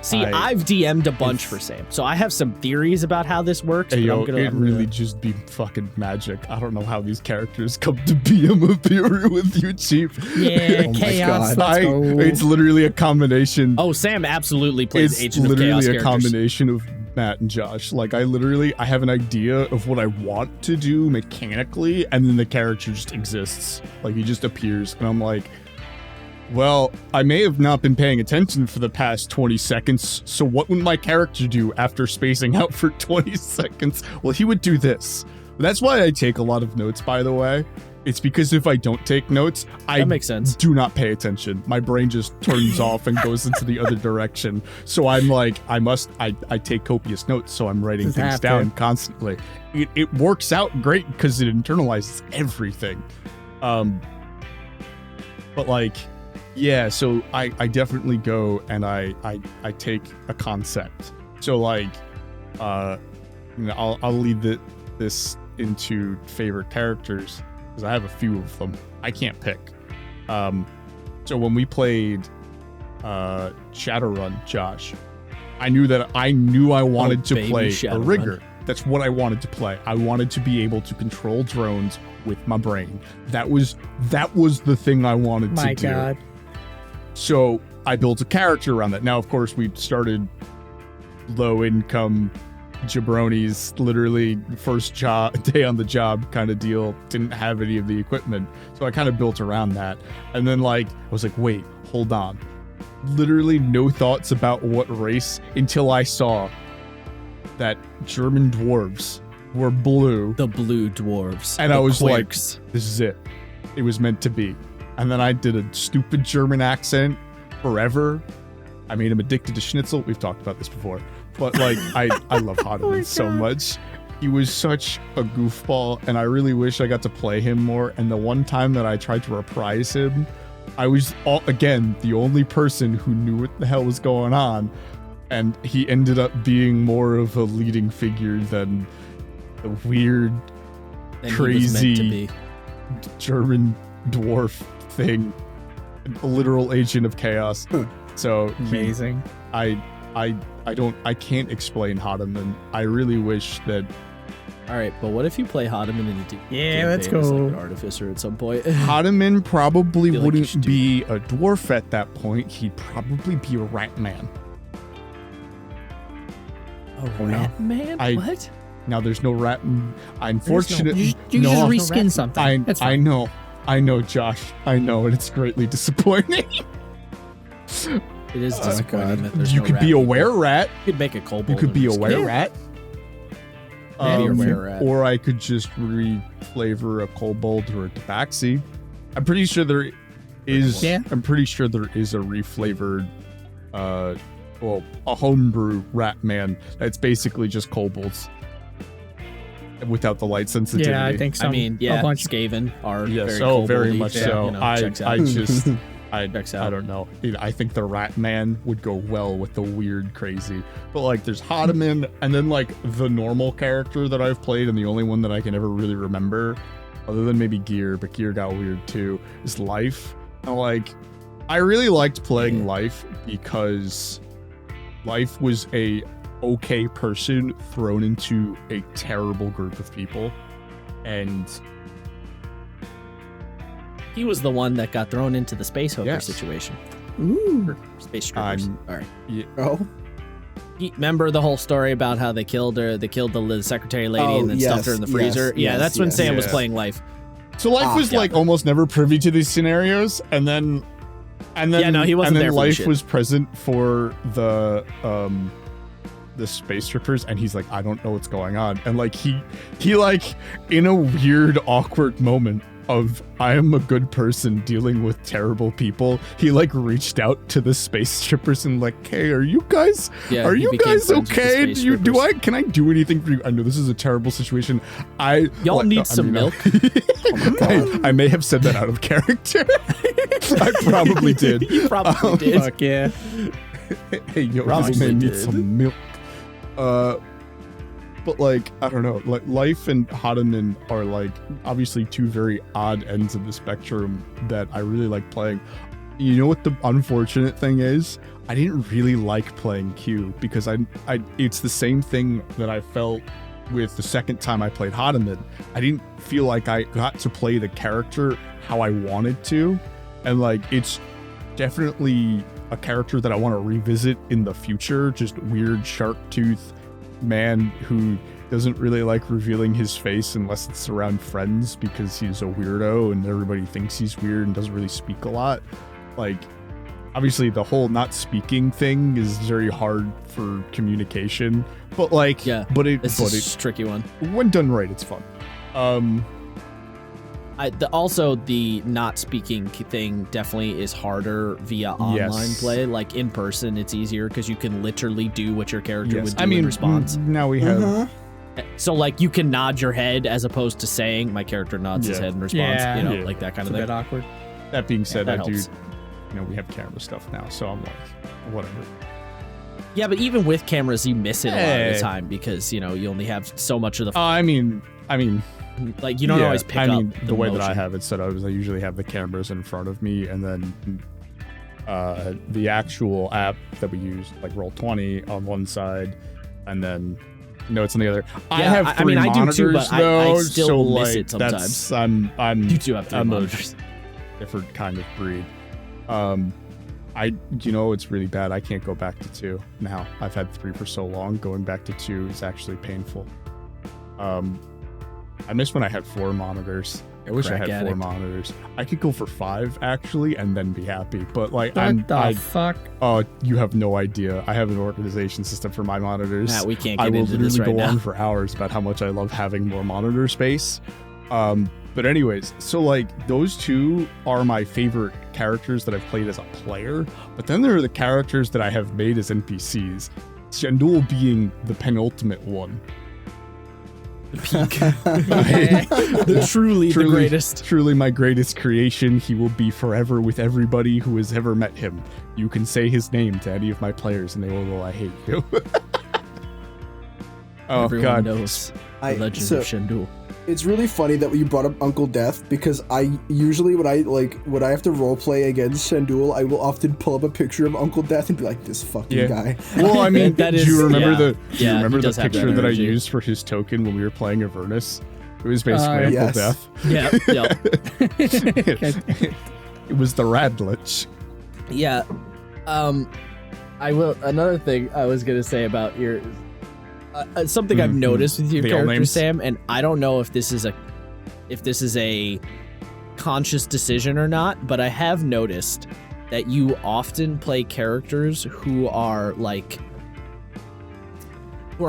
See, I've DM'd a bunch for Sam, so I have some theories about how this works. Hey, yo, it really just be fucking magic. I don't know how these characters come to be. I'm a theory with you, Chief. Yeah, chaos. Let's go. It's literally a combination. Oh, Sam absolutely plays Agent of Chaos It's characters. literally a combination of Matt and Josh. I have an idea of what I want to do mechanically, and then the character just exists. He just appears, and I'm like, well, I may have not been paying attention for the past 20 seconds, so what would my character do after spacing out for 20 seconds? Well, he would do this. That's why I take a lot of notes, by the way. It's because if I don't take notes, I That makes sense. do not pay attention. My brain just turns off and goes into the other direction. So I'm like, I take copious notes, so I'm writing Just things have to. down constantly. It works out great because it internalizes everything. But like, yeah, so I definitely go and I take a concept. So like, I'll lead this into favorite characters because I have a few of them. I can't pick. So when we played Shadowrun, Josh, I knew I wanted to baby, play a Shadowrun. rigger. That's what I wanted to play. I wanted to be able to control drones with my brain. That was the thing I wanted My to do. God. So I built a character around that. Now, of course, we started low income jabronis, literally first day on the job kind of deal. Didn't have any of the equipment. So I kind of built around that. And then I was like, wait, hold on. Literally no thoughts about what race until I saw that German dwarves were blue. The blue dwarves. And the I was quirks. like, this is it. It was meant to be. And then I did a stupid German accent forever. I made him addicted to schnitzel. We've talked about this before. But I love Hoddeman so much. He was such a goofball, and I really wish I got to play him more. And the one time that I tried to reprise him, I was, again, the only person who knew what the hell was going on. And he ended up being more of a leading figure than the weird, And he was meant to crazy be. German dwarf thing, a literal agent of chaos. So Amazing. I can't explain Hoddeman. I really wish that All right, but what if you play Hoddeman in a Yeah, let's campaign as, go. like an artificer at some point? Hoddeman probably Feel like you wouldn't should do be a dwarf at that point. He'd probably be a rat man. A rat man? What? Now there's no rat. Unfortunately, You no, just reskin something. That's I fine. know, Josh. I know, and it's greatly disappointing. It is disappointing God. that there's You no could rat be a people. were-rat. You could make a kobold. You could be a and just- were-rat. Maybe a were-rat. Or I could just re-flavor a kobold or a tabaxi. I'm pretty sure there is. Yeah. I'm pretty sure there is a reflavored, a homebrew rat man that's basically just kobolds without the light sensitivity. Yeah, I think so. I mean, yeah, a bunch. Skaven are Yes, very very koboldy. much Yeah, so. you know, checks out. Checks I out. don't know. I think the Rat Man would go well with the weird, crazy. But there's Hoddeman, and then the normal character that I've played, and the only one that I can ever really remember, other than maybe Gear, but Gear got weird too, is Life. And I really liked playing Life because Life was a okay person thrown into a terrible group of people, and He was the one that got thrown into the space hooker Yes. situation. Ooh. Or space strippers. All right. Oh, Remember the whole story about how they killed her? They killed the secretary lady and then stuffed her in the freezer. yes, That's when yes. Sam was Yeah. playing Life. so Life was yeah. almost never privy to these scenarios, and then Yeah, no, he wasn't and then there for the Life shit. was present for the space strippers, and he's like, I don't know what's going on, and he in a weird awkward moment of I am a good person dealing with terrible people, he reached out to the space strippers and hey, are you guys Yeah, are he you became guys friends with the okay? space Can I do anything for you? I know this is a terrible situation. Y'all need some milk? I may have said that out of character. I probably did. You probably did. Fuck yeah. Hey, yo, Probably this man did. needs some milk. But I don't know. Life and Hoddeman are obviously two very odd ends of the spectrum that I really like playing. You know what the unfortunate thing is? I didn't really like playing Q because it's the same thing that I felt with the second time I played Hoddeman. I didn't feel like I got to play the character how I wanted to, and it's definitely a character that I want to revisit in the future. Just weird shark tooth man who doesn't really like revealing his face unless it's around friends because he's a weirdo and everybody thinks he's weird and doesn't really speak a lot. Obviously the whole not speaking thing is very hard for communication, but Yeah, but This is a tricky one. when done right, it's fun. Also, the not speaking thing definitely is harder via online play. Like in person, it's easier because you can literally do what your character would do in response. Now we have So like you can nod your head as opposed to saying my character nods his head in response. Yeah. You know, Yeah. like that kind It's of a thing. bit awkward. that being said, that I do. helps. You know, we have camera stuff now, so I'm like, whatever. Yeah, but even with cameras, you miss it a lot of Hey. the time because you only have so much of the I mean, like you don't yeah, always pick I mean, up the way that I motion. have it set up is I usually have the cameras in front of me, and then the actual app that we use, like Roll20, on one side, and then notes on the other. I Yeah, have I three mean, I do monitors too, but I though, still so miss like it sometimes. that's I'm You do have 3 I'm monitors. a different kind of breed. It's really bad. I can't go back to 2 now. I've had 3 for so long. Going back to 2 is actually painful. I miss when I had 4 monitors. I wish I Crack had 4 addict. monitors. I could go for 5 actually, and then be happy. But like, What the fuck? oh, you have no idea. I have an organization system for my monitors. Matt, we can't I get will into this literally right go on now. for hours about how much I love having more monitor space. But anyways, so like those 2 are my favorite characters that I've played as a player. But then there are the characters that I have made as NPCs. Shandul being the penultimate one. Truly the greatest. Truly my greatest creation. He will be forever with everybody who has ever met him. You can say his name to any of my players and they will go, I hate you. Oh Everyone god. knows the I- legend so- of Shandul. It's really funny that you brought up Uncle Death because I usually when I have to roleplay against Shandul, I will often pull up a picture of Uncle Death and be like, this fucking Yeah. guy. Well, I mean, That do is- you remember yeah. do you Yeah, remember he the does have that picture that I energy. used for his token when we were playing Avernus? It was basically Uncle Yes. Death. Yeah. It was the Radlich. Yeah. I will. Another thing I was gonna say about your something I've noticed with your The old character, names. Sam, and I don't know if this is a conscious decision or not, but I have noticed that you often play characters who are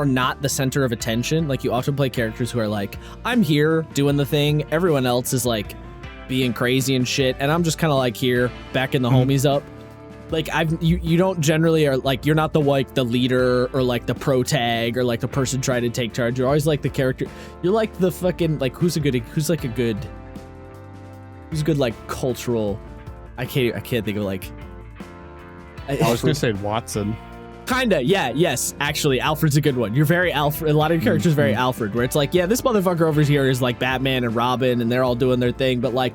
not the center of attention. Like you often play characters who are like, I'm here doing the thing. Everyone else is like being crazy and shit, and I'm just kind of like here backing the homies up. Like you don't generally are like, you're not the leader or like the pro tag or like the person trying to take charge. You're always like the character. You're like the fucking like who's a good like cultural. I can't think of like. I was gonna say Watson. Kinda, yeah, yes. Actually, Alfred's a good one. You're very Alfred. A lot of your characters very Alfred, where it's like, yeah, this motherfucker over here is like Batman and Robin, and they're all doing their thing, but like,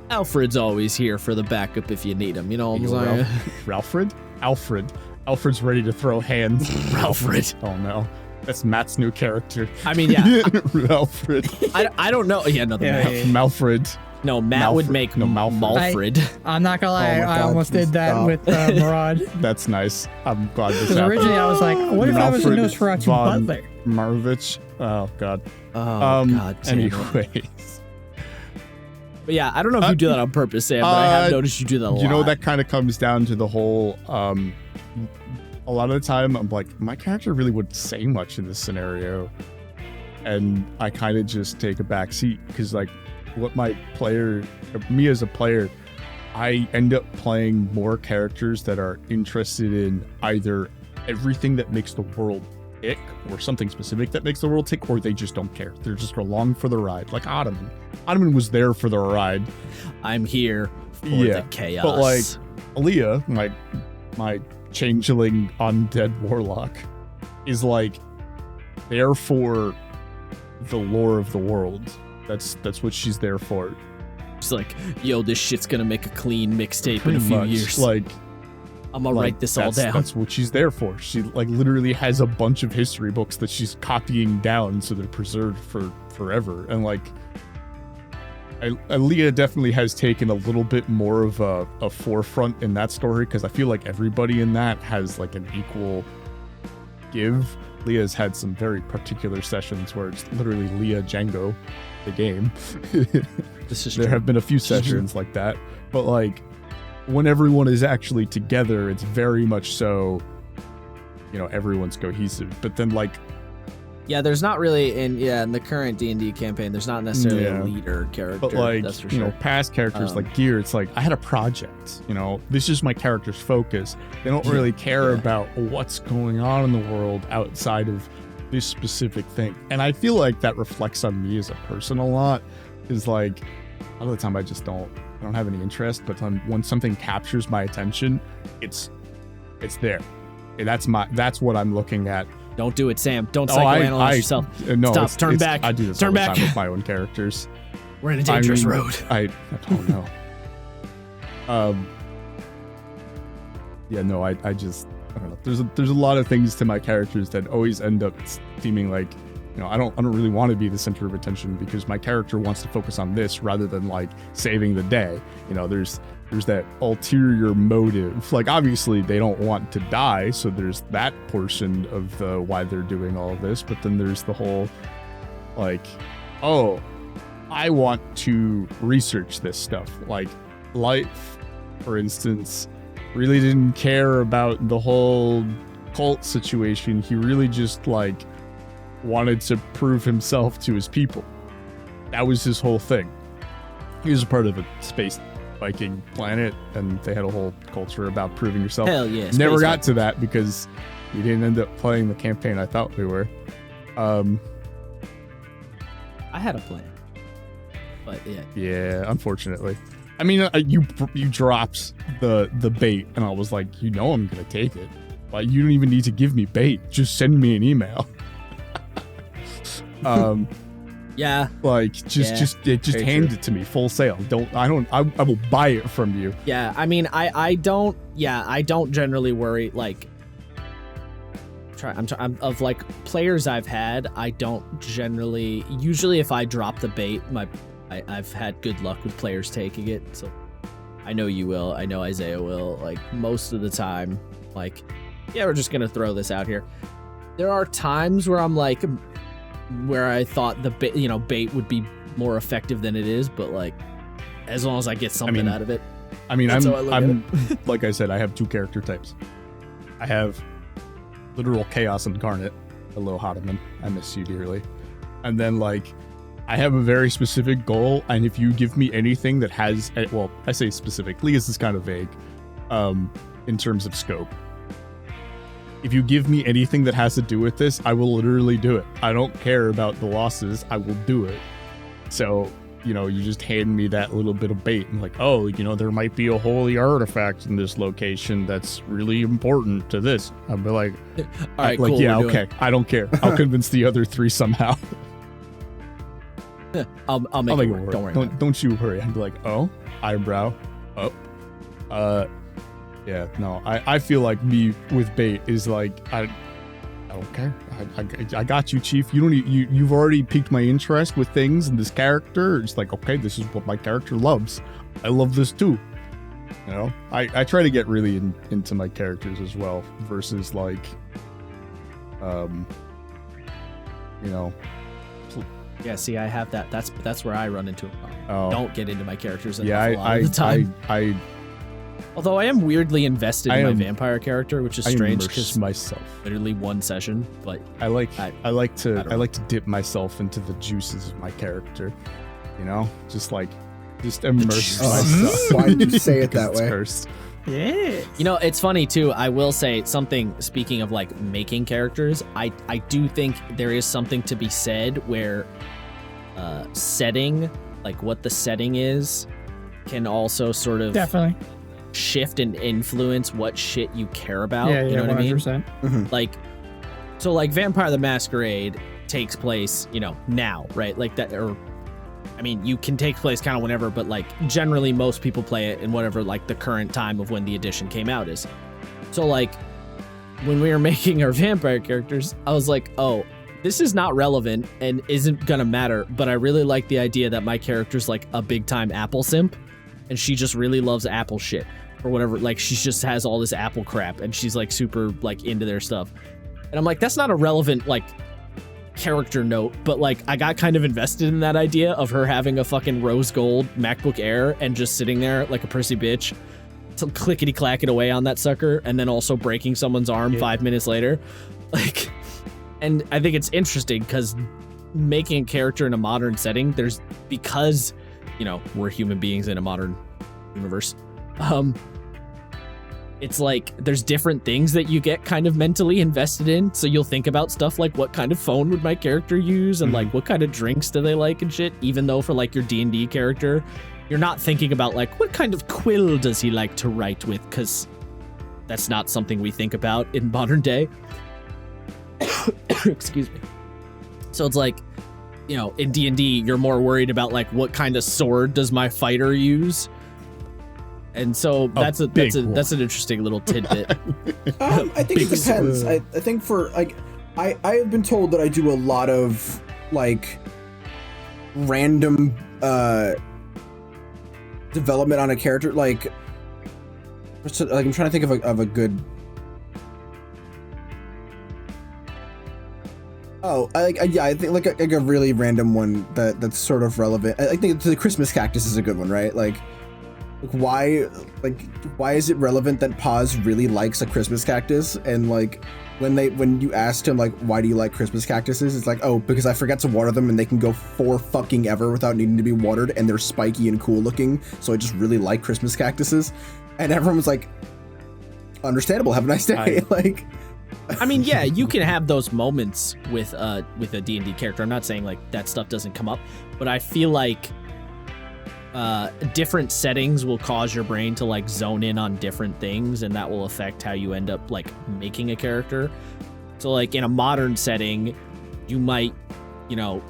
Alfred's always here for the backup if you need him. You know what I'm saying? Ralfred? Alfred's ready to throw hands. Alfred. Oh no. That's Matt's new character. I mean, yeah. Alfred. I don't know. Yeah, another Yeah, Mal. yeah. Malfred. No, Matt would Malfred. make No, Malfred. Malfred. I'm not gonna lie, Oh my I God, almost did that stop. with Murad. That's nice. I'm glad this Because happened. originally I was like, what if I was a Malfred Nosferatu von butler? Marovich. Oh god. Oh, God damn it. Anyways. But yeah, I don't know if you do that on purpose, Sam, but I have noticed you do that a lot. You know, that kind of comes down to the whole a lot of the time I'm like, my character really wouldn't say much in this scenario, and I kind of just take a back seat because like what me as a player, I end up playing more characters that are interested in either everything that makes the world tick or something specific that makes the world tick, or they just don't care. They're just along for the ride, like Ottoman. Ottoman was there for the ride. I'm here for Yeah, the chaos. but like Aaliyah, my changeling undead warlock, is like there for the lore of the world. That's what she's there for. it's like, yo, this shit's gonna make a clean mixtape in Pretty a few much. years. Like I'm gonna write this all that's- down. That's what she's there for. She like literally has a bunch of history books that she's copying down so they're preserved for forever. And like Aaliyah definitely has taken a little bit more of a forefront in that story, because I feel like everybody in that has like an equal give. Leah's had some very particular sessions where it's literally Leah Django, the game. This is There true. have been a few sessions like that, but like when everyone is actually together, it's very much so, you know, everyone's cohesive. But then like Yeah, there's not really in the current D&D campaign. There's not necessarily Yeah. a leader character. But like, that's for you know, sure. past characters like Gear, it's like I had a project. You know, this is my character's focus. They don't really care about what's going on in the world outside of this specific thing. And I feel like that reflects on me as a person a lot. Is like a lot of the time I don't have any interest. But when something captures my attention, it's there. And that's what I'm looking at. Don't do it, Sam. Don't psychoanalyze yourself. No, Stop. Turn back. I do this Turn all the back. time with my own characters. We're in a dangerous road. I don't know. Yeah, no, I don't know. There's a lot of things to my characters that always end up seeming like, you know, I don't really want to be the center of attention because my character wants to focus on this rather than like saving the day. You know, there's that ulterior motive. Like obviously they don't want to die, so there's that portion of the why they're doing all of this, but then there's the whole like, oh, I want to research this stuff. Like Life, for instance, really didn't care about the whole cult situation. He really just like wanted to prove himself to his people. That was his whole thing. He was a part of a space Viking planet, and they had a whole culture about proving yourself. Hell yeah. Never space got Viking. to that because we didn't end up playing the campaign I thought we were. I had a plan. But yeah. Yeah, unfortunately. I mean, you dropped the bait, and I was like, you know I'm gonna take it. Like, you don't even need to give me bait. Just send me an email. Yeah. Like, just hand it to me full sale. I will buy it from you. Yeah. I mean, I don't generally worry. Like, I'm of like players I've had. I don't generally. Usually, if I drop the bait, I've had good luck with players taking it. So I know you will. I know Isaiah will. Like most of the time, like, yeah, we're just gonna throw this out here. There are times where I'm like, where I thought the bait would be more effective than it is, but like, as long as I get something out of it. I mean, That's how I look at I'm like I said, I have two character types. I have literal chaos incarnate. Hello, Hotaman. I miss you dearly. And then like, I have a very specific goal, and if you give me anything that has, well, I say specifically, this is kind of vague, in terms of scope. If you give me anything that has to do with this, I will literally do it. I don't care about the losses. I will do it. So, you know, you just hand me that little bit of bait and like, oh, you know, there might be a holy artifact in this location that's really important to this. I'll be like, All right, like, cool, yeah, we're doing okay. I don't care. I'll convince the other three somehow. it. I'll make it work. Don't worry. about it. Don't you worry. I'd be like, oh, eyebrow up. Yeah, no, I feel like me with bait is like, I don't care. I got you, Chief. You've already piqued my interest with things in this character. It's like, okay, this is what my character loves. I love this too. You know, I try to get really into my characters as well versus like, you know. Yeah, see, I have that. That's where I run into a problem. Oh. Don't get into my characters an Yeah, awful lot of the time. Although I am weirdly invested in my vampire character, which is strange immerse because myself. literally one session. But I like to dip myself into the juices of my character. You know, just immerse myself. Why did you say it that It's way? cursed. Yeah. you know, it's funny too. I will say something. Speaking of like making characters, I do think there is something to be said where setting, like what the setting is, can also sort of Definitely. shift and influence what shit you care about. Yeah, you know what I mean? 100%. Like, so like Vampire the Masquerade takes place, you know, now, right? Like that, or I mean, you can take place kind of whenever, but like generally most people play it in whatever like the current time of when the edition came out is. So like when we were making our vampire characters, I was like, oh, this is not relevant and isn't gonna matter, but I really like the idea that my character's like a big time Apple simp and she just really loves Apple shit or whatever. Like she just has all this Apple crap and she's like super like into their stuff. And I'm like, that's not a relevant like character note, but like I got kind of invested in that idea of her having a fucking rose gold MacBook Air and just sitting there like a prissy bitch, so clickety clacking away on that sucker, and then also breaking someone's arm 5 minutes later. Like, And I think it's interesting because making a character in a modern setting, because, you know, we're human beings in a modern universe. It's like there's different things that you get kind of mentally invested in. So you'll think about stuff like what kind of phone would my character use and like what kind of drinks do they like and shit. Even though for like your D&D character, you're not thinking about like what kind of quill does he like to write with, because that's not something we think about in modern day. Excuse me. So it's like, you know, in D&D, you're more worried about like what kind of sword does my fighter use. And so that's an interesting little tidbit. I think it depends. I think for like I have been told that I do a lot of like random development on a character. Like I'm trying to think of a good. I think like a really random one that's sort of relevant. I think the Christmas cactus is a good one, right? Like why is it relevant that Paz really likes a Christmas cactus? And like when you asked him like why do you like Christmas cactuses, it's like, oh, because I forget to water them and they can go for fucking ever without needing to be watered, and they're spiky and cool looking, so I just really like Christmas cactuses. And everyone was like, understandable, have a nice day. I mean, yeah, you can have those moments with a D&D character. I'm not saying like that stuff doesn't come up, but I feel like different settings will cause your brain to like zone in on different things, and that will affect how you end up like making a character. So like in a modern setting, you might, you know,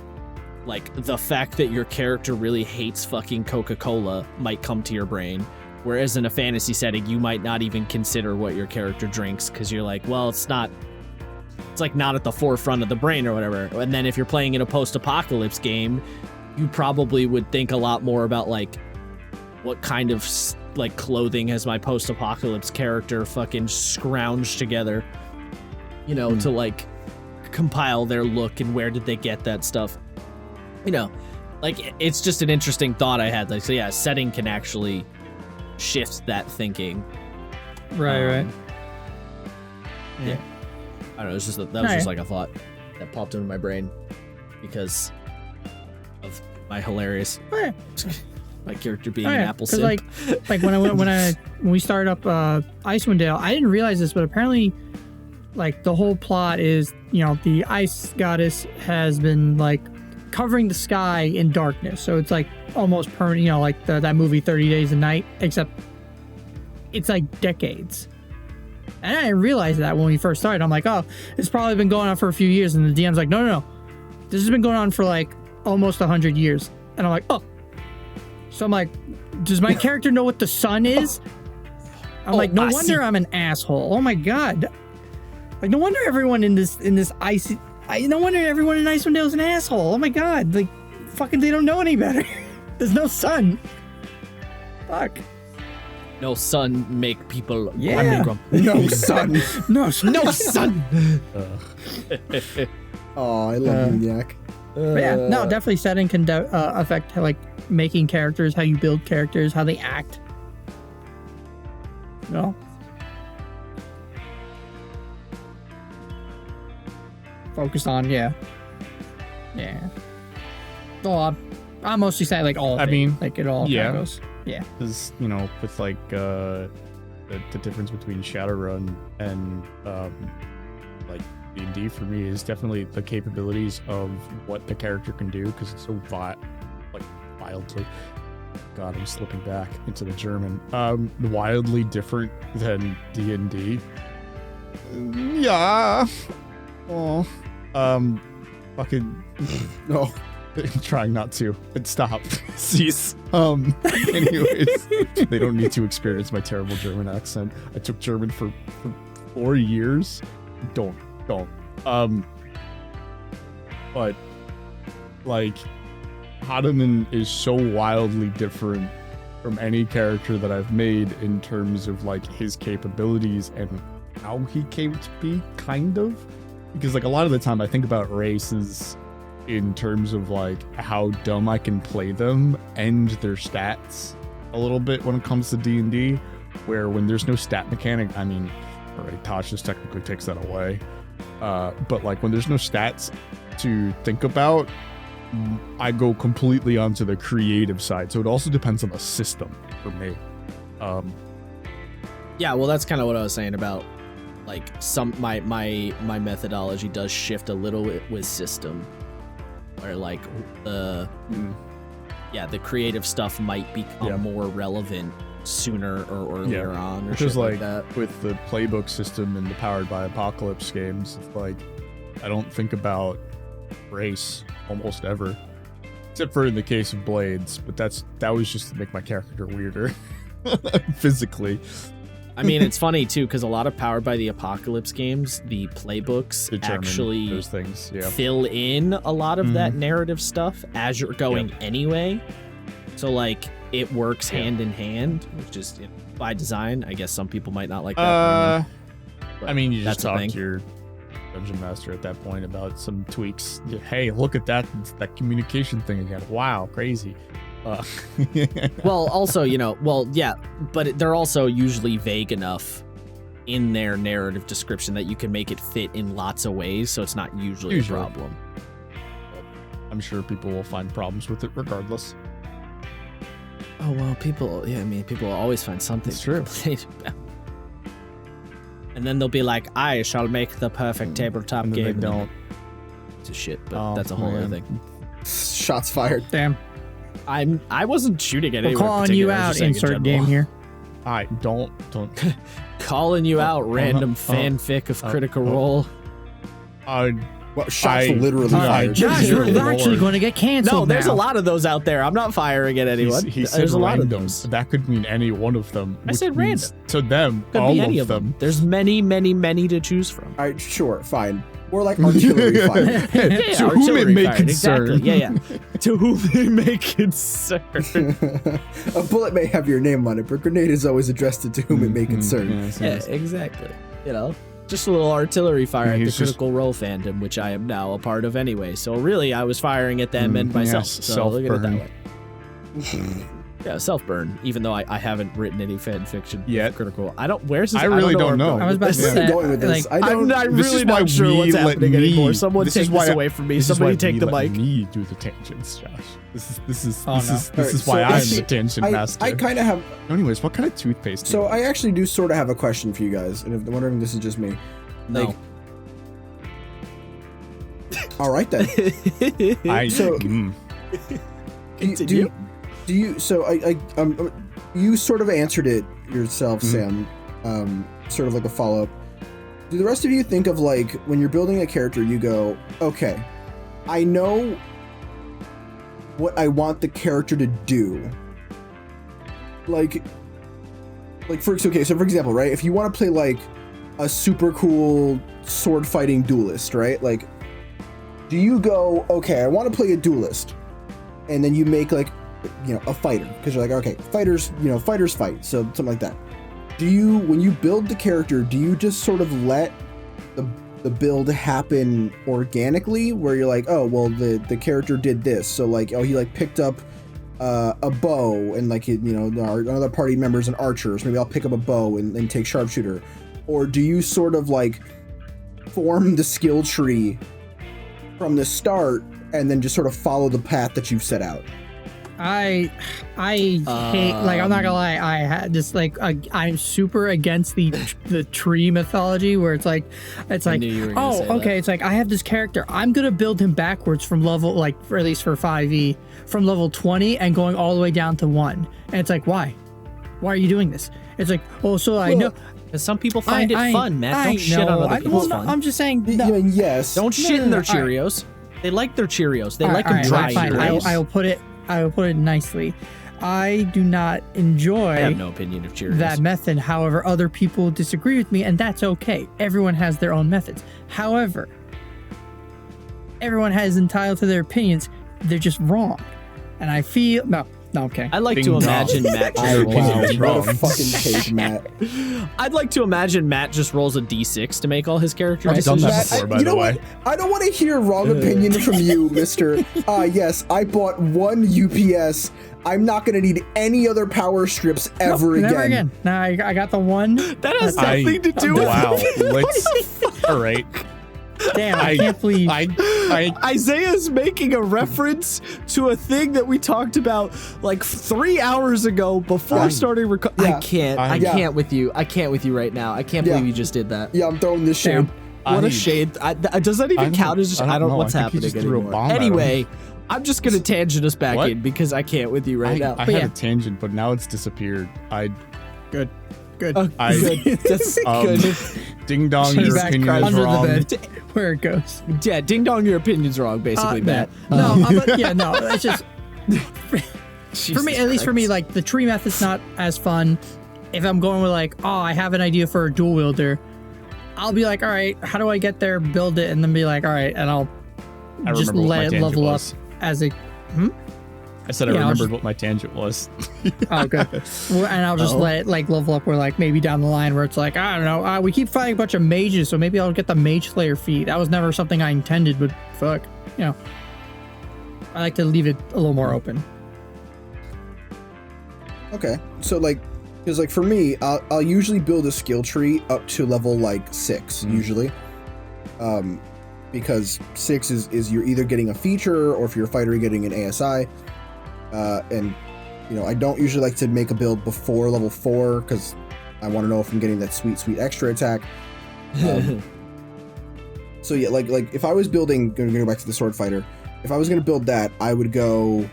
like the fact that your character really hates fucking Coca-Cola might come to your brain. Whereas in a fantasy setting, you might not even consider what your character drinks because you're like, well, it's like not at the forefront of the brain or whatever. And then if you're playing in a post-apocalypse game, you probably would think a lot more about like what kind of like clothing has my post-apocalypse character fucking scrounged together, you know, to like compile their look, and where did they get that stuff, you know. Like it's just an interesting thought I had. Like, so yeah, setting can actually shift that thinking. Right. Yeah. I don't know. It's just that was just like a thought that popped into my brain because of my hilarious my character being an apple simp. Like when we started up Icewind Dale, I didn't realize this, but apparently like the whole plot is, you know, the ice goddess has been like covering the sky in darkness, so it's like almost permanent, you know, like that movie 30 Days a Night, except it's like decades. And I didn't realize that when we first started. I'm like, oh, it's probably been going on for a few years, and the DM's like, no, this has been going on for like almost 100 years. And I'm like, oh. So I'm like, does my character know what the sun is? I'm like, no wonder I'm an asshole. Oh my god. Like, no wonder everyone in this icy, no wonder everyone in Icewind Dale is an asshole. Oh my god. Like, fucking they don't know any better. There's no sun. Fuck. No sun make people grumpy. No sun. No sun. Oh, I love Maniac. But yeah, no, definitely setting can affect like making characters, how you build characters, how they act. No. Focus on, yeah. Well, I'm mostly saying like all. Like it all. Yeah. Goes. Yeah. Because, you know, with like the difference between Shadowrun and like D&D for me is definitely the capabilities of what the character can do, because it's so wildly. God, I'm slipping back into the German. Wildly different than D&D. Yeah. Oh. Fucking. No. I'm trying not to. But stop. Cease. Anyways, they don't need to experience my terrible German accent. I took German for 4 years. Don't. But like, Hademan is so wildly different from any character that I've made in terms of like his capabilities and how he came to be, kind of. Because like a lot of the time I think about races in terms of like how dumb I can play them and their stats a little bit when it comes to D&D, where when there's no stat mechanic, I mean, alright, Tosh just technically takes that away. But like when there's no stats to think about, I go completely onto the creative side. So it also depends on the system for me. Yeah, well, that's kind of what I was saying about like my methodology does shift a little bit with system, where like the creative stuff might become more relevant sooner or earlier on, or because shit like that. with the playbook system and the Powered by Apocalypse games, it's like I don't think about race almost ever, except for in the case of Blades, but that was just to make my character weirder physically. I mean, it's funny too because a lot of Powered by the Apocalypse games, the playbooks Determine actually those things, fill in a lot of that narrative stuff as you're going anyway. So like it works hand in hand, which is by design. I guess some people might not like that. I mean, you just that's a talk thing. to your dungeon master at that point about some tweaks. Hey, look at that communication thing again. Wow, crazy. Well, also, but they're also usually vague enough in their narrative description that you can make it fit in lots of ways, so it's not usually a problem. I'm sure people will find problems with it regardless. Oh, well, people will always find something. It's true. And then they'll be like, I shall make the perfect tabletop And then game. they don't. It's a shit, but that's a whole other thing. Shots fired. Damn. I wasn't shooting at We're anyone. calling you out, insert game here. I don't. Calling you out, random fanfic of Critical Role. Well, shots literally fired. Josh, you're actually going to get canceled. No, there's now. a lot of those out there. I'm not firing at anyone. He said There's a lot of random. those. That could mean any one of them. I which said means random. To them, Could all be any of them. There's many, many, many to choose from. All right, sure, fine. Or like artillery fire. To whom it may concern. Exactly. Yeah. To whom it may concern. A bullet may have your name on it, but grenade is always addressed to whom it may concern. Yeah, exactly. Just a little artillery fire at the he's just- Critical Role fandom, which I am now a part of anyway. So really, I was firing at them and myself. yes, So look at it that self-burn. way. Yeah, self-burn. Even though I haven't written any fan fiction Yet. Critical. I don't. Where's this? I really don't know. where I'm I was about to Where are say, you going with this? like, I don't. I'm This really is why not sure we what's let happening me- anymore. Someone this take is why this I- away from me. This is Somebody why take we the let mic. me do the tangents, Josh. This is Oh, no. this Alright, is so why I'm actually, the tangent master. I kind of have. Anyways, what kind of toothpaste? do So you I actually do sort of have a question for you guys, and I'm wondering if this is just me. No. Like, all right then. I so- Continue. Do you? So you sort of answered it yourself, Sam. Sort of like a follow up. Do the rest of you think of like when you're building a character, you go, okay, I know what I want the character to do. Like for example, right? If you want to play like a super cool sword fighting duelist, right? Like, do you go, okay, I want to play a duelist, and then you make like, a fighter, because you're like, okay, fighters fight, so something like that. Do you, when you build the character, do you just sort of let the build happen organically, where you're like, oh, well, the character did this, so like, oh, he like picked up a bow, and like, our another party member's an archer, so maybe I'll pick up a bow and take sharpshooter? Or do you sort of like form the skill tree from the start and then just sort of follow the path that you've set out? I hate, like, I'm not gonna lie, I had just like I'm super against the tree mythology, where it's like knew you were gonna say okay, that. it's like I have this character, I'm gonna build him backwards from level, like, or at least for 5e, from level 20 and going all the way down to 1, and it's like, why are you doing this? It's like, oh, so I know. Because some people find it fun, Matt. Don't shit on other people's fun. I'm just saying. I mean, yes. Don't shit in their all right. Cheerios. They like their Cheerios. They All like right, them dry. fine. Cheerios. I will put it nicely. I do not enjoy I have no opinion of Cheerios. that method. However, other people disagree with me, and that's okay. Everyone has their own methods. However, everyone has entitled to their opinions. They're just wrong. And I feel no, okay. I'd like Ding to dong. imagine Matt just rolls Wow, a opinion what wrong. a fucking take, Matt. I'd like to imagine Matt just rolls a d6 to make all his characters. I've done that Matt, before, by you the know way. what? I don't want to hear wrong opinion from you, Mister. Yes, I bought one UPS. I'm not going to need any other power strips ever again. Never again. Now I got the one. That has nothing to do with Wow. Let's. All right. Damn, I can't believe. Isaiah's making a reference to a thing that we talked about like 3 hours ago before starting recording. Yeah. I can't with you. I can't with you right now. I can't believe you just did that. Yeah, I'm throwing this shade. What a shade. Does that even count as just, I don't know what's happening anymore. Anyway, I'm just going to tangent us back in because I can't with you right now. I had a tangent, but now it's disappeared. Good. Good. That's good. Ding dong, your opinion is under wrong. the bed where it goes. Yeah, ding dong, your opinion's wrong, basically, Matt. No, it's just for me, at least for me, like the tree method's not as fun. If I'm going with like, oh, I have an idea for a dual wielder, I'll be like, all right, how do I get there, build it, and then be like, all right, and I'll just let it level up as a. I said I remembered what my tangent was. Oh, good. And I'll just let it like level up where like maybe down the line where it's like, I don't know, we keep fighting a bunch of mages, so maybe I'll get the mage slayer feat. That was never something I intended, but fuck, I like to leave it a little more open. Okay, so like, because like for me, I'll usually build a skill tree up to level like 6 usually, because 6 is you're either getting a feature or if you're a fighter, you're getting an ASI. And I don't usually like to make a build before level 4 because I want to know if I'm getting that sweet extra attack. So yeah, like if I was building, gonna go back to the sword fighter, if I was gonna build that, I would go.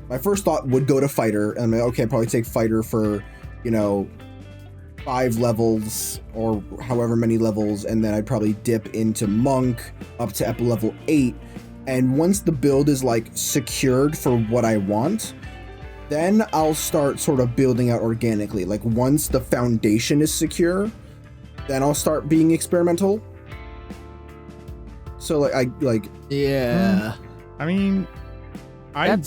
My first thought would go to fighter, and I'm like, okay, I'd probably take fighter for 5 levels or however many levels, and then I'd probably dip into monk up to level 8. And once the build is like secured for what I want, then I'll start sort of building out organically. Like once the foundation is secure, then I'll start being experimental. So I mean, I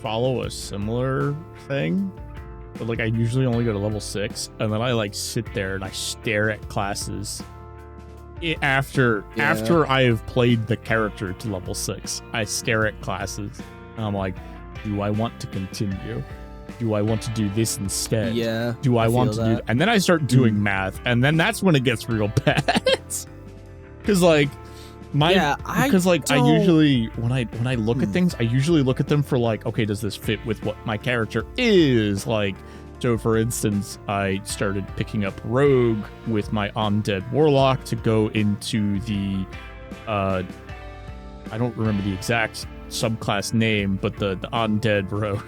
follow a similar thing, but like I usually only go to level 6, and then I like sit there and I stare at classes. After I have played the character to level 6, I stare at classes and I'm like, do I want to continue? Do I want to do this instead? Yeah. Do I want to do that? And then I start doing math, and then that's when it gets real bad. Cause like I usually when I look at things, I usually look at them for like, okay, does this fit with what my character is? Like, so for instance, I started picking up Rogue with my Undead Warlock to go into the I don't remember the exact subclass name, but the Undead Rogue.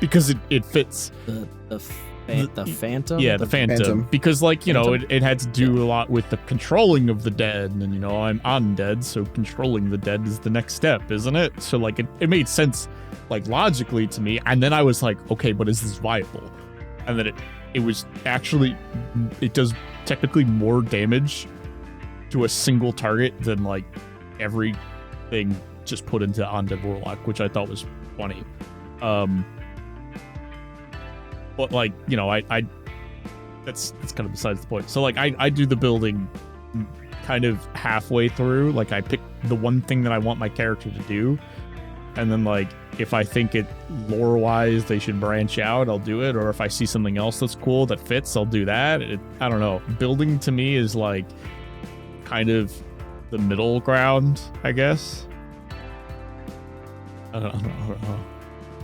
Because it fits the Phantom? Yeah, the Phantom. Because like, it had to do a lot with the controlling of the dead, and I'm undead, so controlling the dead is the next step, isn't it? So like it made sense like logically to me, and then I was like, okay, but is this viable? And then it was actually, it does technically more damage to a single target than like everything just put into Undead Warlock, which I thought was funny. But like, I that's kind of besides the point. So like I do the building kind of halfway through. Like I pick the one thing that I want my character to do, and then like if I think it lore wise they should branch out, I'll do it. Or if I see something else that's cool that fits, I'll do that. I don't know. Building to me is like kind of the middle ground, I guess. I don't know.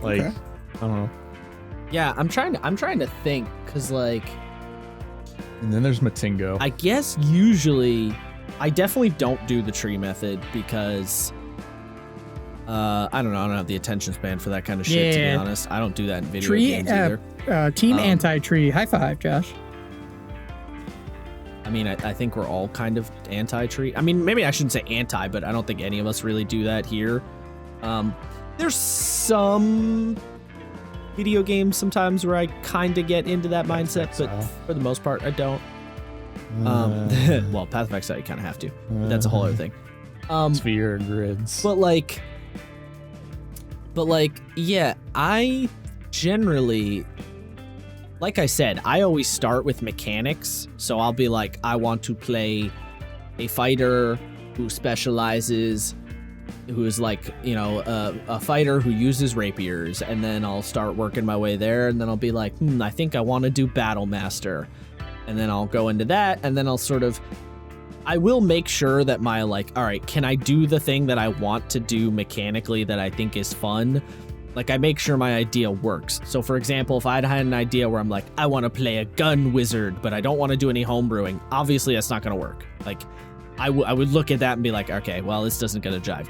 Like, okay. I don't know. Yeah, I'm trying to think, cause like, and then there's Matingo. I guess usually, I definitely don't do the tree method because, I don't know, I don't have the attention span for that kind of shit. To be honest, I don't do that in video games either. Team anti-tree, high five, Josh. I mean, I think we're all kind of anti-tree. I mean, maybe I shouldn't say anti, but I don't think any of us really do that here. There's some video games sometimes where I kind of get into that mindset, but for the most part, I don't. Well, Path of Exile, you kind of have to. But that's a whole other thing. Sphere and grids. But yeah, I generally, like I said, I always start with mechanics. So I'll be like, I want to play a fighter who specializes, who is like, a fighter who uses rapiers, and then I'll start working my way there, and then I'll be like, I think I want to do Battle Master, and then I'll go into that, and then I'll sort of, I will make sure that my like, all right, can I do the thing that I want to do mechanically that I think is fun? Like I make sure my idea works. So for example, if I'd had an idea where I'm like, I want to play a gun wizard, but I don't want to do any homebrewing, obviously that's not going to work. Like I would look at that and be like, okay, well, this isn't going to jive.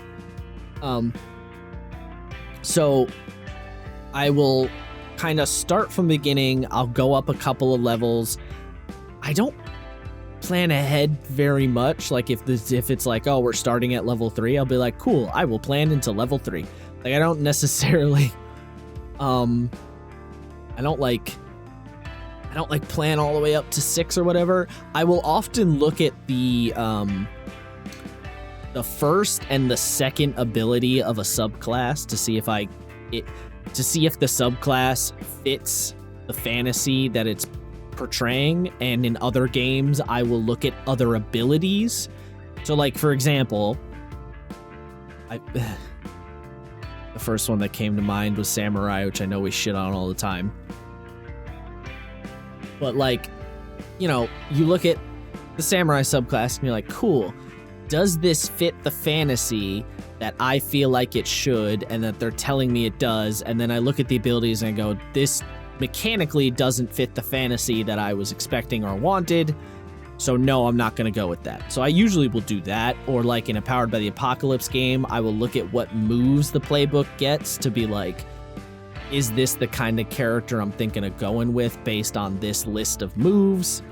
So I will kind of start from the beginning. I'll go up a couple of levels. I don't plan ahead very much. Like if it's like, oh, we're starting at level 3, I'll be like, cool, I will plan into level 3. Like I don't necessarily I don't like plan all the way up to 6 or whatever. I will often look at the first and the second ability of a subclass to see if the subclass fits the fantasy that it's portraying. And in other games, I will look at other abilities. So like for example, the first one that came to mind was Samurai, which I know we shit on all the time. But like, you know, you look at the Samurai subclass and you're like, cool, does this fit the fantasy that I feel like it should and that they're telling me it does? And then I look at the abilities and I go, this mechanically doesn't fit the fantasy that I was expecting or wanted. So no, I'm not going to go with that. So I usually will do that. Or like in a Powered by the Apocalypse game, I will look at what moves the playbook gets to be like, is this the kind of character I'm thinking of going with based on this list of moves?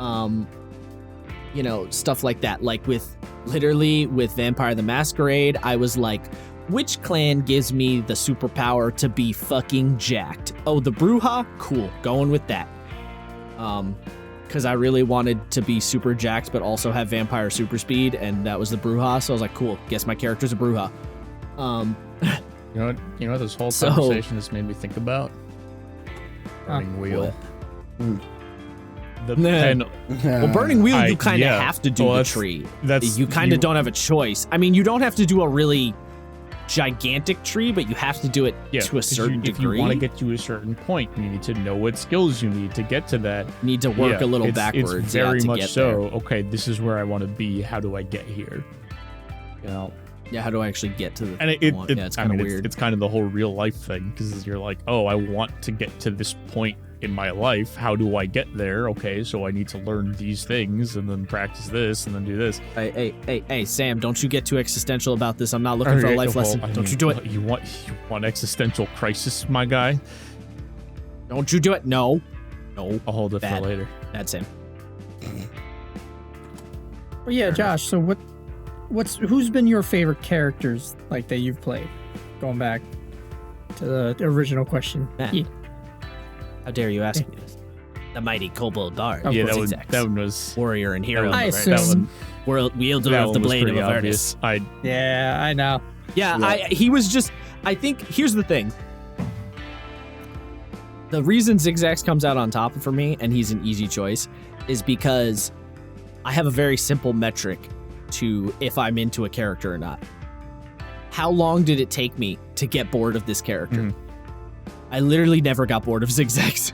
You know, stuff like that. Like with Vampire the Masquerade, I was like, which clan gives me the superpower to be fucking jacked? Oh, the Bruja? Cool, going with that. Because I really wanted to be super jacked, but also have vampire super speed, and that was the Bruja. So I was like, cool, guess my character's a Bruja. You know what this whole conversation has made me think about? Burning Wheel. The pen. Well, Burning Wheel, you kind of have to do the tree. You kind of don't have a choice. I mean, you don't have to do a really gigantic tree, but you have to do it to a certain degree. If you want to get to a certain point, you need to know what skills you need to get to that. You need to work a little backwards. It's very to much get so. there. Okay, this is where I want to be. How do I get here? You know. Yeah, how do I actually get to the and it's kind of weird. It's kind of the whole real life thing, because you're like, oh, I want to get to this point in my life. How do I get there? Okay, so I need to learn these things and then practice this and then do this. Hey, Sam, don't you get too existential about this. I'm not looking for a life lesson. Don't you do it. You want existential crisis, my guy? Don't you do it. No. I'll hold it for later. Bad, Sam. Well, yeah, Josh, so who's been your favorite characters like that you've played? Going back to the original question. Matt, how dare you ask me this? The mighty Kobold Bard. Yeah, Zigzax. that one was warrior and hero. I assume. Wielder of the blade of Avernus. Yeah, I know. Yeah, he was just. I think here's the thing. The reason Zigzax comes out on top for me, and he's an easy choice, is because I have a very simple metric to if I'm into a character or not. How long did it take me to get bored of this character? Mm-hmm. I literally never got bored of Zigzax.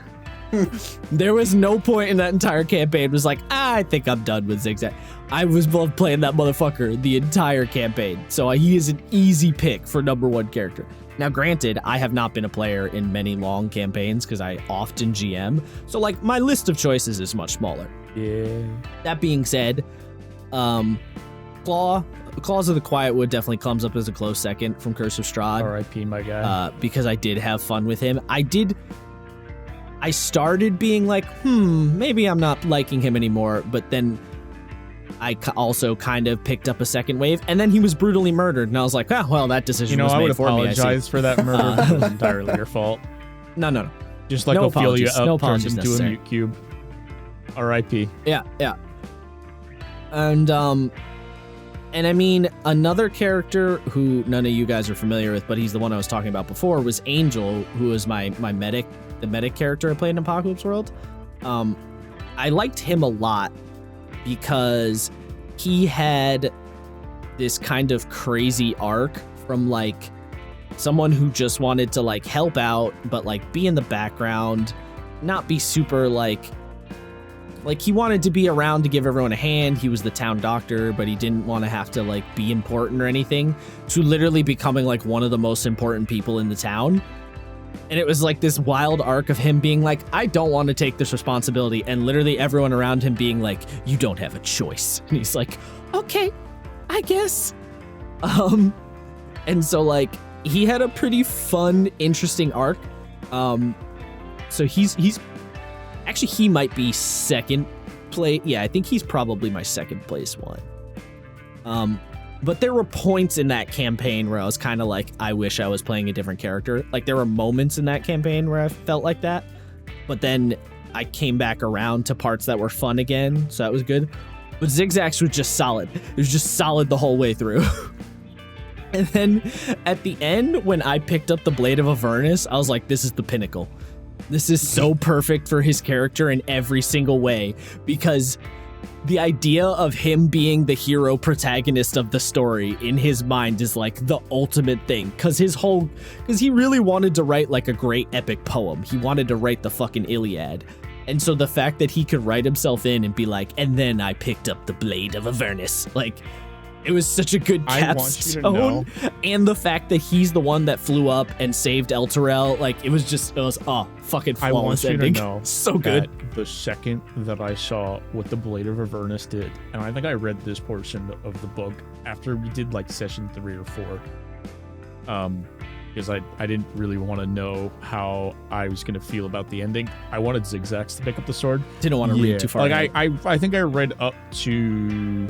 There was no point in that entire campaign was like, I think I'm done with Zigzax. I was playing that motherfucker the entire campaign. So he is an easy pick for #1 character. Now, granted, I have not been a player in many long campaigns because I often GM. So like my list of choices is much smaller. Yeah. That being said, Claws of the Quiet Wood definitely comes up as a close second from Curse of Strahd. R.I.P. my guy. Because I did have fun with him. I started being like, maybe I'm not liking him anymore, but then I also kind of picked up a second wave, and then he was brutally murdered, and I was like, well, that decision was made for me. I would apologize for that murder. It was entirely your fault. No. Just like no Ophelia no turned into a mute cube. R.I.P. Yeah. And I mean, another character who none of you guys are familiar with, but he's the one I was talking about before, was Angel, who was my medic, the medic character I played in Apocalypse World. I liked him a lot because he had this kind of crazy arc from like someone who just wanted to like help out, but like be in the background, not be super like like he wanted to be around to give everyone a hand. He was the town doctor, but he didn't want to have to like be important or anything, to literally becoming like one of the most important people in the town. And it was like this wild arc of him being like, I don't want to take this responsibility, and literally everyone around him being like, you don't have a choice. And he's like, okay, I guess. And so like he had a pretty fun, interesting arc. So he's actually, he might be second place. Yeah, I think he's probably my second place one. But there were points in that campaign where I was kind of like, I wish I was playing a different character. Like there were moments in that campaign where I felt like that, but then I came back around to parts that were fun again. So that was good. But Zigzax was just solid. It was just solid the whole way through. And then at the end, when I picked up the Blade of Avernus, I was like, this is the pinnacle. This is so perfect for his character in every single way, because the idea of him being the hero protagonist of the story in his mind is like the ultimate thing. Because he really wanted to write like a great epic poem. He wanted to write the fucking Iliad. And so the fact that he could write himself in and be like, and then I picked up the Blade of Avernus, like, it was such a good capstone. And the fact that he's the one that flew up and saved El Terrell, like, it was fucking flawless ending. I want you to know so good. The second that I saw what the Blade of Avernus did, and I think I read this portion of the book after we did like session 3 or 4, because I didn't really want to know how I was going to feel about the ending. I wanted Zigzax to pick up the sword. Didn't want to read too far. Like I think I read up to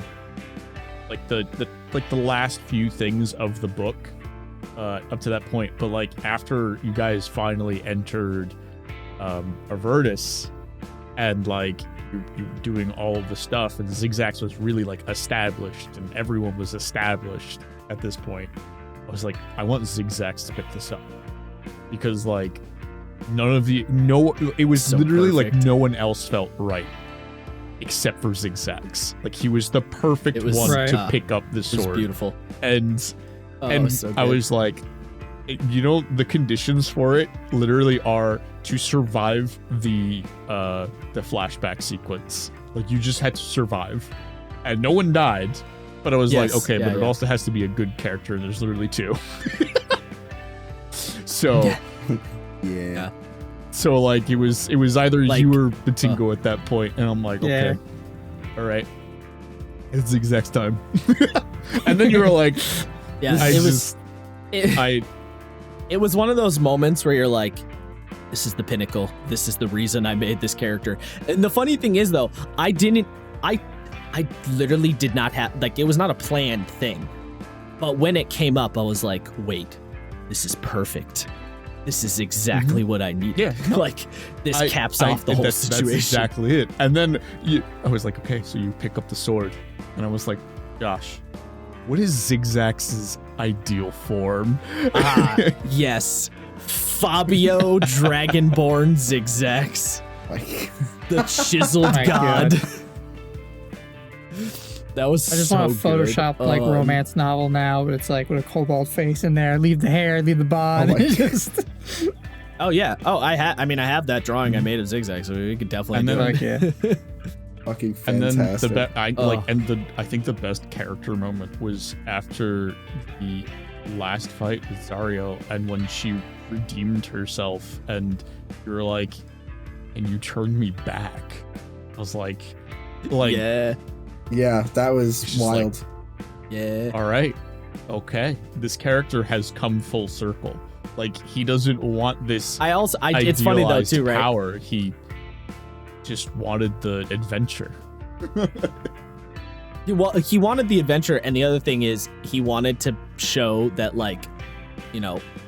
like the last few things of the book up to that point, but like after you guys finally entered Avernus and like you're doing all of the stuff, and Zigzax was really like established and everyone was established at this point, I was like, I want Zigzax to pick this up, because like it was so literally perfect. Like no one else felt right except for Zigzax. Like he was the perfect one to pick up the sword. It was beautiful. And so I was like, the conditions for it literally are to survive the flashback sequence. Like you just had to survive, and no one died. But I was like, okay, but it also has to be a good character, and there's literally 2. So yeah. So like it was either like, you or Batingo at that point, and I'm like, okay, all right, it's Zigzax time. And then you were like, it was one of those moments where you're like, this is the pinnacle. This is the reason I made this character. And the funny thing is though, I literally did not have, like, it was not a planned thing. But when it came up, I was like, wait, this is perfect. This is exactly what I need. Yeah. Like, this caps off the whole situation. That's exactly it. And then I was like, okay, so you pick up the sword. And I was like, Josh, what is Zigzax's ideal form? Yes. Fabio Dragonborn Zigzax. The chiseled god. That was I just so want to Photoshop good. like romance novel now, but it's like with a cobalt face in there. Leave the hair, leave the bod. Oh yeah. Oh, I have that drawing I made of Zigzag, so we could definitely do it. Fucking fantastic. And then I think the best character moment was after the last fight with Zariel, and when she redeemed herself, and you were like, and you turned me back. I was like, yeah, that was wild. Like, all right. Okay. This character has come full circle. Like, he doesn't want this it's funny though too, right? Power. He just wanted the adventure. Well, he wanted the adventure, and the other thing is he wanted to show that, like,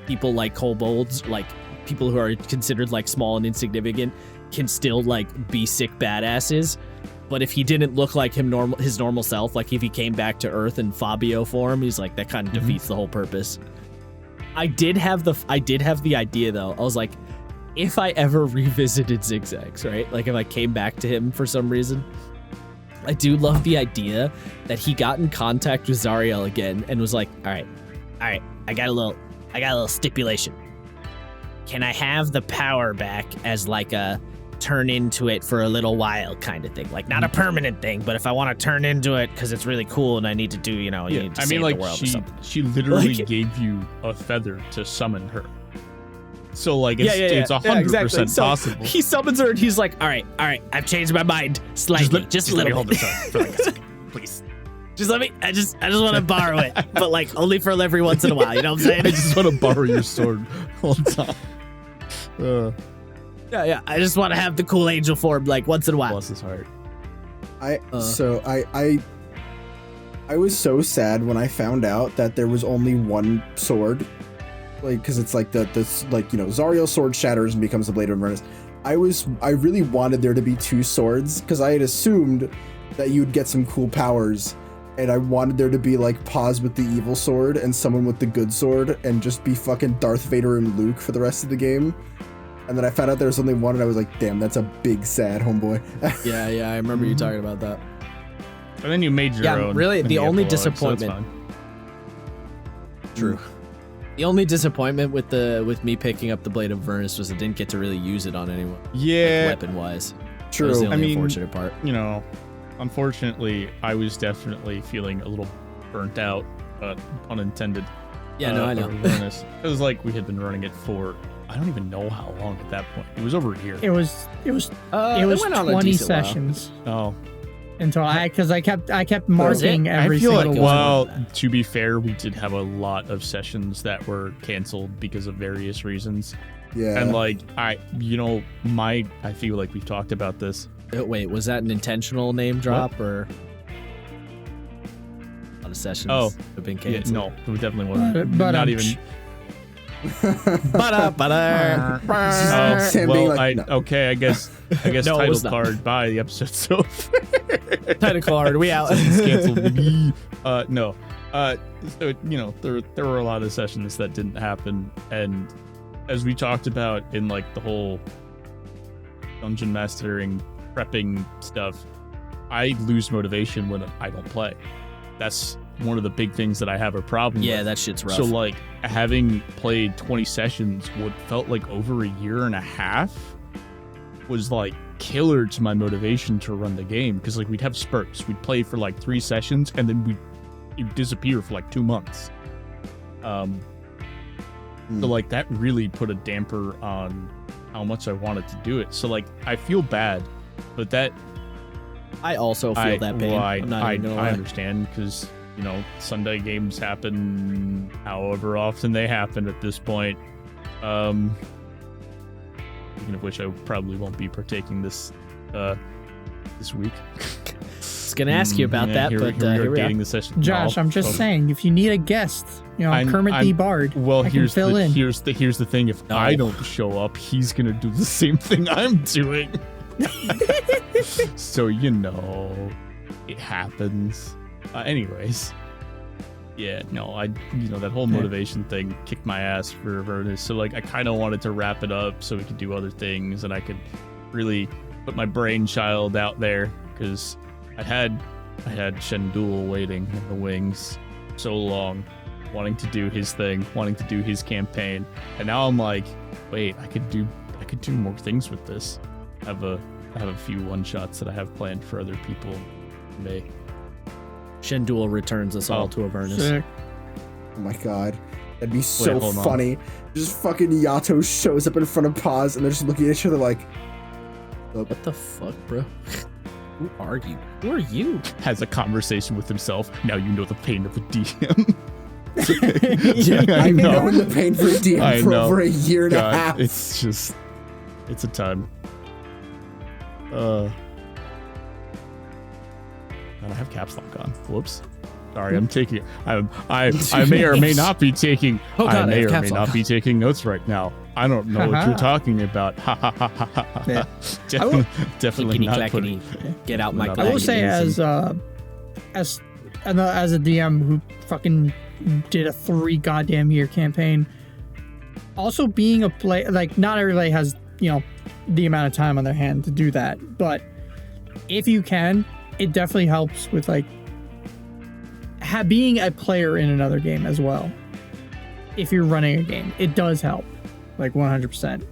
people like kobolds, like people who are considered like small and insignificant, can still like be sick badasses. But if he didn't look like his normal self, like if he came back to Earth in Fabio form, he's like, that kind of defeats the whole purpose. I did have the idea though. I was like, if I ever revisited Zigzax, right? Like if I came back to him for some reason, I do love the idea that he got in contact with Zariel again and was like, all right, I got a little stipulation. Can I have the power back as like a turn into it for a little while kind of thing. Like not a permanent thing, but if I want to turn into it because it's really cool and I need to do, you need to I save mean, like the world or something. she literally Like- gave you a feather to summon her. So like it's Yeah, 100% exactly. So possible. he summons her and he's like, all right, I've changed my mind slightly, just a let me little hold bit. this up for like a second, please. Just let me. I just want to borrow it, but like only for every once in a while. You know what I'm saying? I just want to borrow your sword all the time. Yeah. I just want to have the cool angel form like once in a while. Bless his heart. I was so sad when I found out that there was only one sword, like because it's like Zariel's sword shatters and becomes the Blade of Avernus. I really wanted there to be two swords because I had assumed that you'd get some cool powers, and I wanted there to be like Paz with the evil sword and someone with the good sword, and just be fucking Darth Vader and Luke for the rest of the game. And then I found out there was only one, and I was like, damn, that's a big sad homeboy. Yeah, I remember you talking about that. And then you made your own. Really, in the only epilogue, so it's disappointment. fine. True. The only disappointment with me picking up the Blade of Avernus was I didn't get to really use it on anyone. Yeah. Weapon wise. True. That was the I only mean, unfortunate part. Unfortunately, I was definitely feeling a little burnt out, pun intended. Yeah, no, I know. It was like we had been running it for I don't even know how long at that point. It was over a year. It was went on a 20 decent while. sessions Oh, until I kept marking every I feel single like, one. well, to be fair, we did have a lot of sessions that were canceled because of various reasons. Yeah. And like I feel like we've talked about this. Wait, was that an intentional name drop or? A lot of sessions have been Yeah, canceled. no, it definitely wasn't. But Not even. Sam being like, no. Okay, I guess No, it title was not. card. Bye. The episode's over. Title card, we out. Sessions canceled. No. So there were a lot of sessions that didn't happen, and as we talked about in like the whole dungeon mastering prepping stuff, I lose motivation when I don't play. That's one of the big things that I have a problem Yeah, with. that shit's rough. So like having played 20 sessions, what felt like over a year and a half was like killer to my motivation to run the game, because like we'd have spurts. We'd play for like 3 sessions and then you'd disappear for like 2 months. So like that really put a damper on how much I wanted to do it. So like I feel bad, but that I also feel that pain. well, I'm not even gonna I lie. understand, because Sunday games happen however often they happen at this point. Speaking of which, I probably won't be partaking this week. I was gonna ask you about that, but here we are. dating the session. Josh, I'm just saying, if you need a guest, Kermit the Bard, Well, I can fill in. here's the thing. If No. I don't show up, he's gonna do the same thing I'm doing. So it happens. Anyways, yeah, no, that whole motivation thing kicked my ass for Avernus. So like, I kind of wanted to wrap it up so we could do other things and I could really put my brainchild out there, because I had Shendul waiting in the wings so long, wanting to do his thing, wanting to do his campaign, and now I'm like, wait, I could do more things with this. I have a few one-shots that I have planned for other people in May. Shendul returns us all to Avernus. Sick. Oh my god. That'd be so hold on. funny. Just fucking Yato shows up in front of Paz and they're just looking at each other like, What the fuck, bro? Who are you? Who are you? Has a conversation with himself. Now you know the pain of a DM. I've known the pain for a I DM for know. over a year and a God, half. it's a time. God, I have caps lock on. Whoops. Sorry, I'm taking. I may or may not be taking. Oh, God, I may I have or may caps lock not on. be taking notes right now. I don't know what you're talking about. Ha ha ha ha ha. Yeah. Definitely Clickety not clackety. putting. Get out my I I will say, clackety. as a DM who fucking did a 3 goddamn year campaign, also being a play, like, not everybody has the amount of time on their hand to do that, but if you can, it definitely helps with like being a player in another game as well. If you're running a game, it does help, like 100%.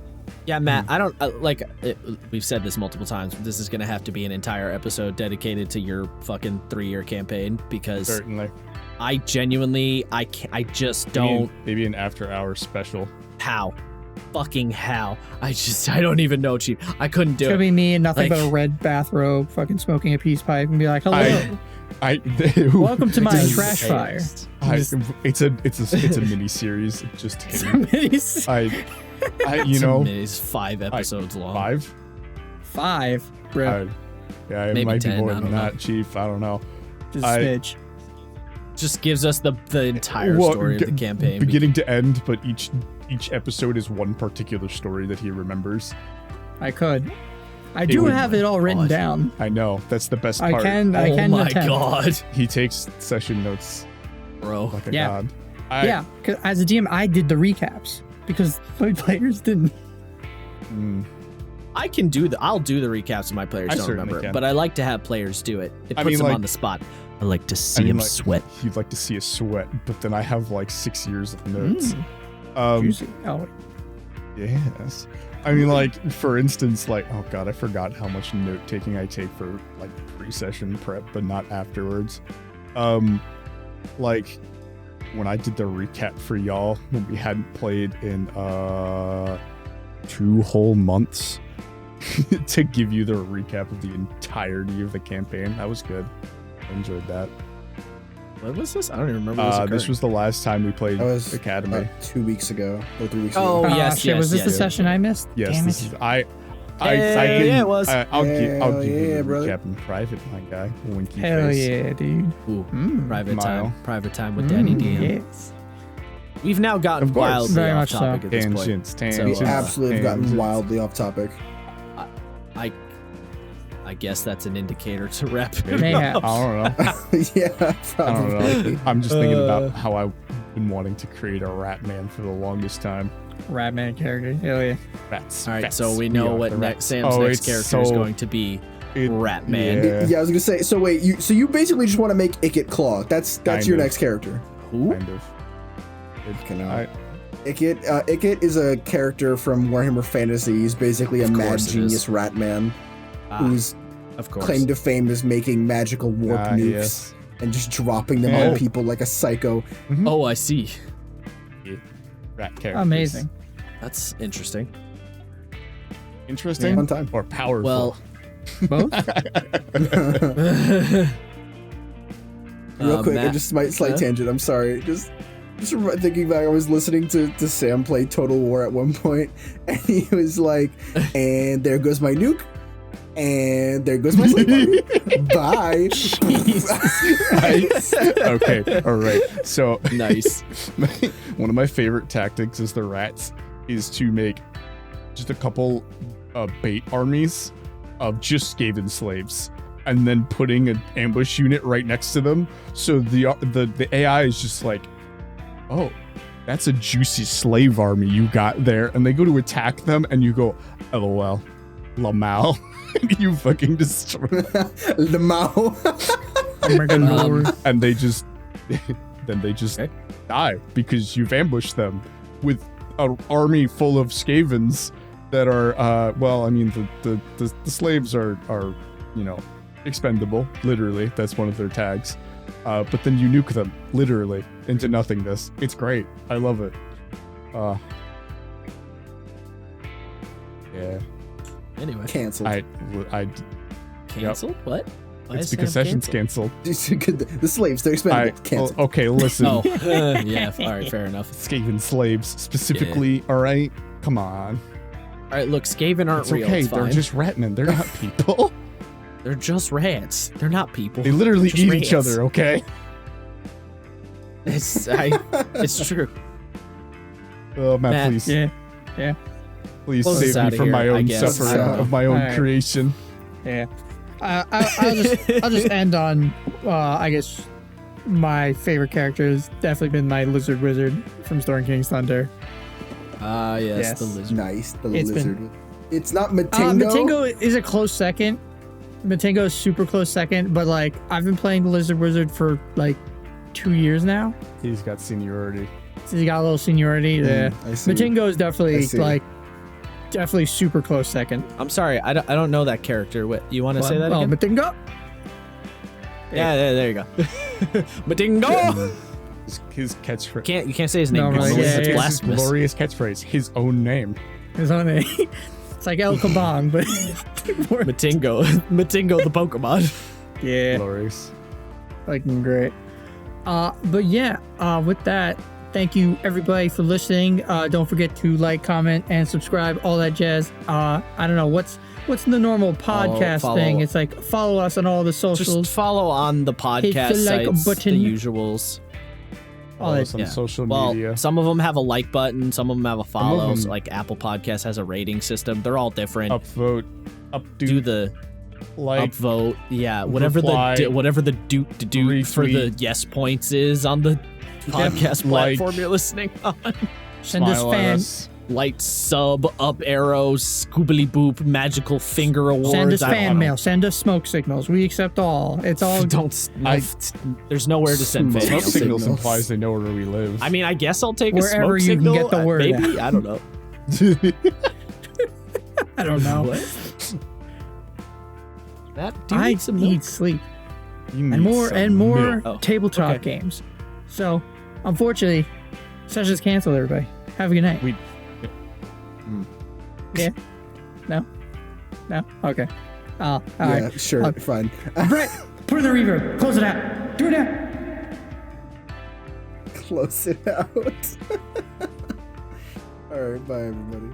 Yeah, Matt, I don't we've said this multiple times. This is going to have to be an entire episode dedicated to your fucking 3-year campaign because Certainly. I genuinely, I just don't. Maybe an after-hours special. How? Fucking how? I don't even know, Chief. I couldn't do It's it. gonna be me in nothing Like- but a red bathrobe, fucking smoking a peace pipe, and be like, "Hello, welcome to my Jesus trash fire." It's a mini series. Just him. You know, It's 5 episodes long. 5. 5, bro. Yeah, it Maybe might 10, be more I than don't that, know. Chief. I don't know. Just a I- smidge. Just gives us the entire story of the campaign. beginning to end, but each episode is one particular story that he remembers. I could. I do would- have it all written God. down. I know that's the best I part. can. I Oh can my attempt. god, He takes session notes bro. like a Yeah. god. Yeah, 'cause as a DM, I did the recaps because my players didn't. I can do I'll do the recaps if my players I don't certainly remember it, can. but I like to have players do it. It I puts mean, them like- on the spot. I like to see I mean, him like, sweat. You'd like to see a sweat, but then I have like 6 years of notes. Juicy. Oh, Yes. I mean, like, for instance, like, oh god, I forgot how much note taking I take for like pre-session prep, but not afterwards. Like when I did the recap for y'all when we hadn't played in 2 whole months to give you the recap of the entirety of the campaign. That was good. I enjoyed that. What was this? I don't even remember this. This was the last time we played That was Academy. about 2 weeks ago or 3 weeks Oh, ago. yes, shit, was this the yes. session I missed? Yes, Damn this it. is I Yeah, can, yeah, it was. I'll give Hell you yeah, the brother. recap in private, my guy. Winky Hell face. yeah, dude. Ooh, Mm. private time with Danny DM. Yes. We've now gotten Of course. wildly Very off much so. topic at this point. Tangents, We tangents. absolutely have gotten tangents. wildly off topic. I guess that's an indicator to wrap it Mayhaps. up. I don't know. Yeah, I don't probably. know. I'm just thinking about how I've been wanting to create a rat man for the longest time. Ratman character. Hell yeah. Rats. All right, rats, so we know are what the rats. Sam's Oh, next it's character is so- going to be. it- Ratman. Yeah, Yeah, I was gonna say. So wait, you basically just want to make Icket Claw. That's Kind your of. next character. Who? kind of. Fucking hell. I- Icket is a character from Warhammer Fantasy. He's basically a Of mad course it genius is. rat man Ah, who's of course. claim to fame is making magical warp nukes yes. and just dropping them Oh. on people like a psycho. Oh, I see. Rat characters. Amazing. That's interesting. Interesting Fun time. or powerful. Well, Both? Real quick, I Matt, just might slight huh? tangent. I'm sorry. Just thinking back, I was listening to Sam play Total War at one point, and he was like, "And there goes my nuke, and there goes my slave army. Bye." Nice. Okay, all right. So nice. one of my favorite tactics is the rats is to make just a couple bait armies of just Skaven slaves and then putting an ambush unit right next to them, so the AI is just like, oh, that's a juicy slave army you got there, and they go to attack them and you go, LOL, Lamau. And you fucking destroy The Mao. Oh my god, Lord. and they just then they just Okay. die because you've ambushed them with an army full of Skavens that are well, I mean the slaves are you know, expendable, literally. That's one of their tags. But then you nuke them literally into nothingness. It's great. I love it. Yeah. Anyway, Canceled. I canceled? What? Why it's is because Sam session's canceled? canceled. The slaves, they're expendable. Canceled. Okay, listen. Oh, yeah. All right, fair enough. Skaven slaves specifically, all right? Come on. All right, look, Skaven aren't It's real. okay. It's They're fine. just ratmen. They're not people. They're just rats. They're not people. They literally Just eat each rats. other, okay? It's true. Oh, Matt, Matt, please. Yeah. Please Close us save me outta from here, my I own guess. suffering So- of my own Alright. creation. Yeah. I'll just end on, I guess, my favorite character has definitely been my lizard wizard from Storm King's Thunder. Ah, yes, Yes. the lizard. Nice. The It's lizard. It's not Matingo. Matingo is a close second. Matingo is super close second, but like I've been playing the lizard wizard for like 2 years now. He's got seniority. So he got a little seniority there. I see. Matingo is I definitely see. like definitely super close second. I'm sorry, I don't know that character. What, you want to say that again? Matinga? Yeah, there you go. Matingo! His catchphrase. You can't say his name. No, because right, it's yeah. His blasphemous. glorious catchphrase. His own name. His own name. It's like El Kabong, but Matingo. Matingo the Pokemon. yeah, Glorious. like great. But yeah, with that, thank you everybody for listening. Don't forget to like, comment, and subscribe, all that jazz. I don't know what's the normal podcast follow. thing. It's like follow us on all the socials. Just follow on the podcast Hit the like sites, button. the usuals. all that. Some Yeah. social Well, media. some of them have a like button, some of them have a follow. them- So like Apple Podcast has a rating system. They're all different. Upvote. Do the like. upvote, yeah. Whatever reply, the doot to do for the retweet. yes points is on the podcast like, platform you're listening on. Send us smile at fan. us. Light sub, up arrows, scoobily boop, magical finger awards. Send us I don't fan know. mail. Send us smoke signals. We accept all. It's all. There's nowhere to send fan Smoke mail. signals implies they know where we live. I mean, I guess I'll take a Wherever smoke you can signal. get the word Maybe I don't know. I don't know. What? That dude I needs some milk. need sleep You need and more some milk. Oh, tabletop okay. games. So, unfortunately, session's canceled. Everybody, have a good night. We- Yeah. No. No. Okay. All Yeah, right. sure, fine. Brett, put in the reverb. Close it out. Do it now. Close it out. All right, bye everybody.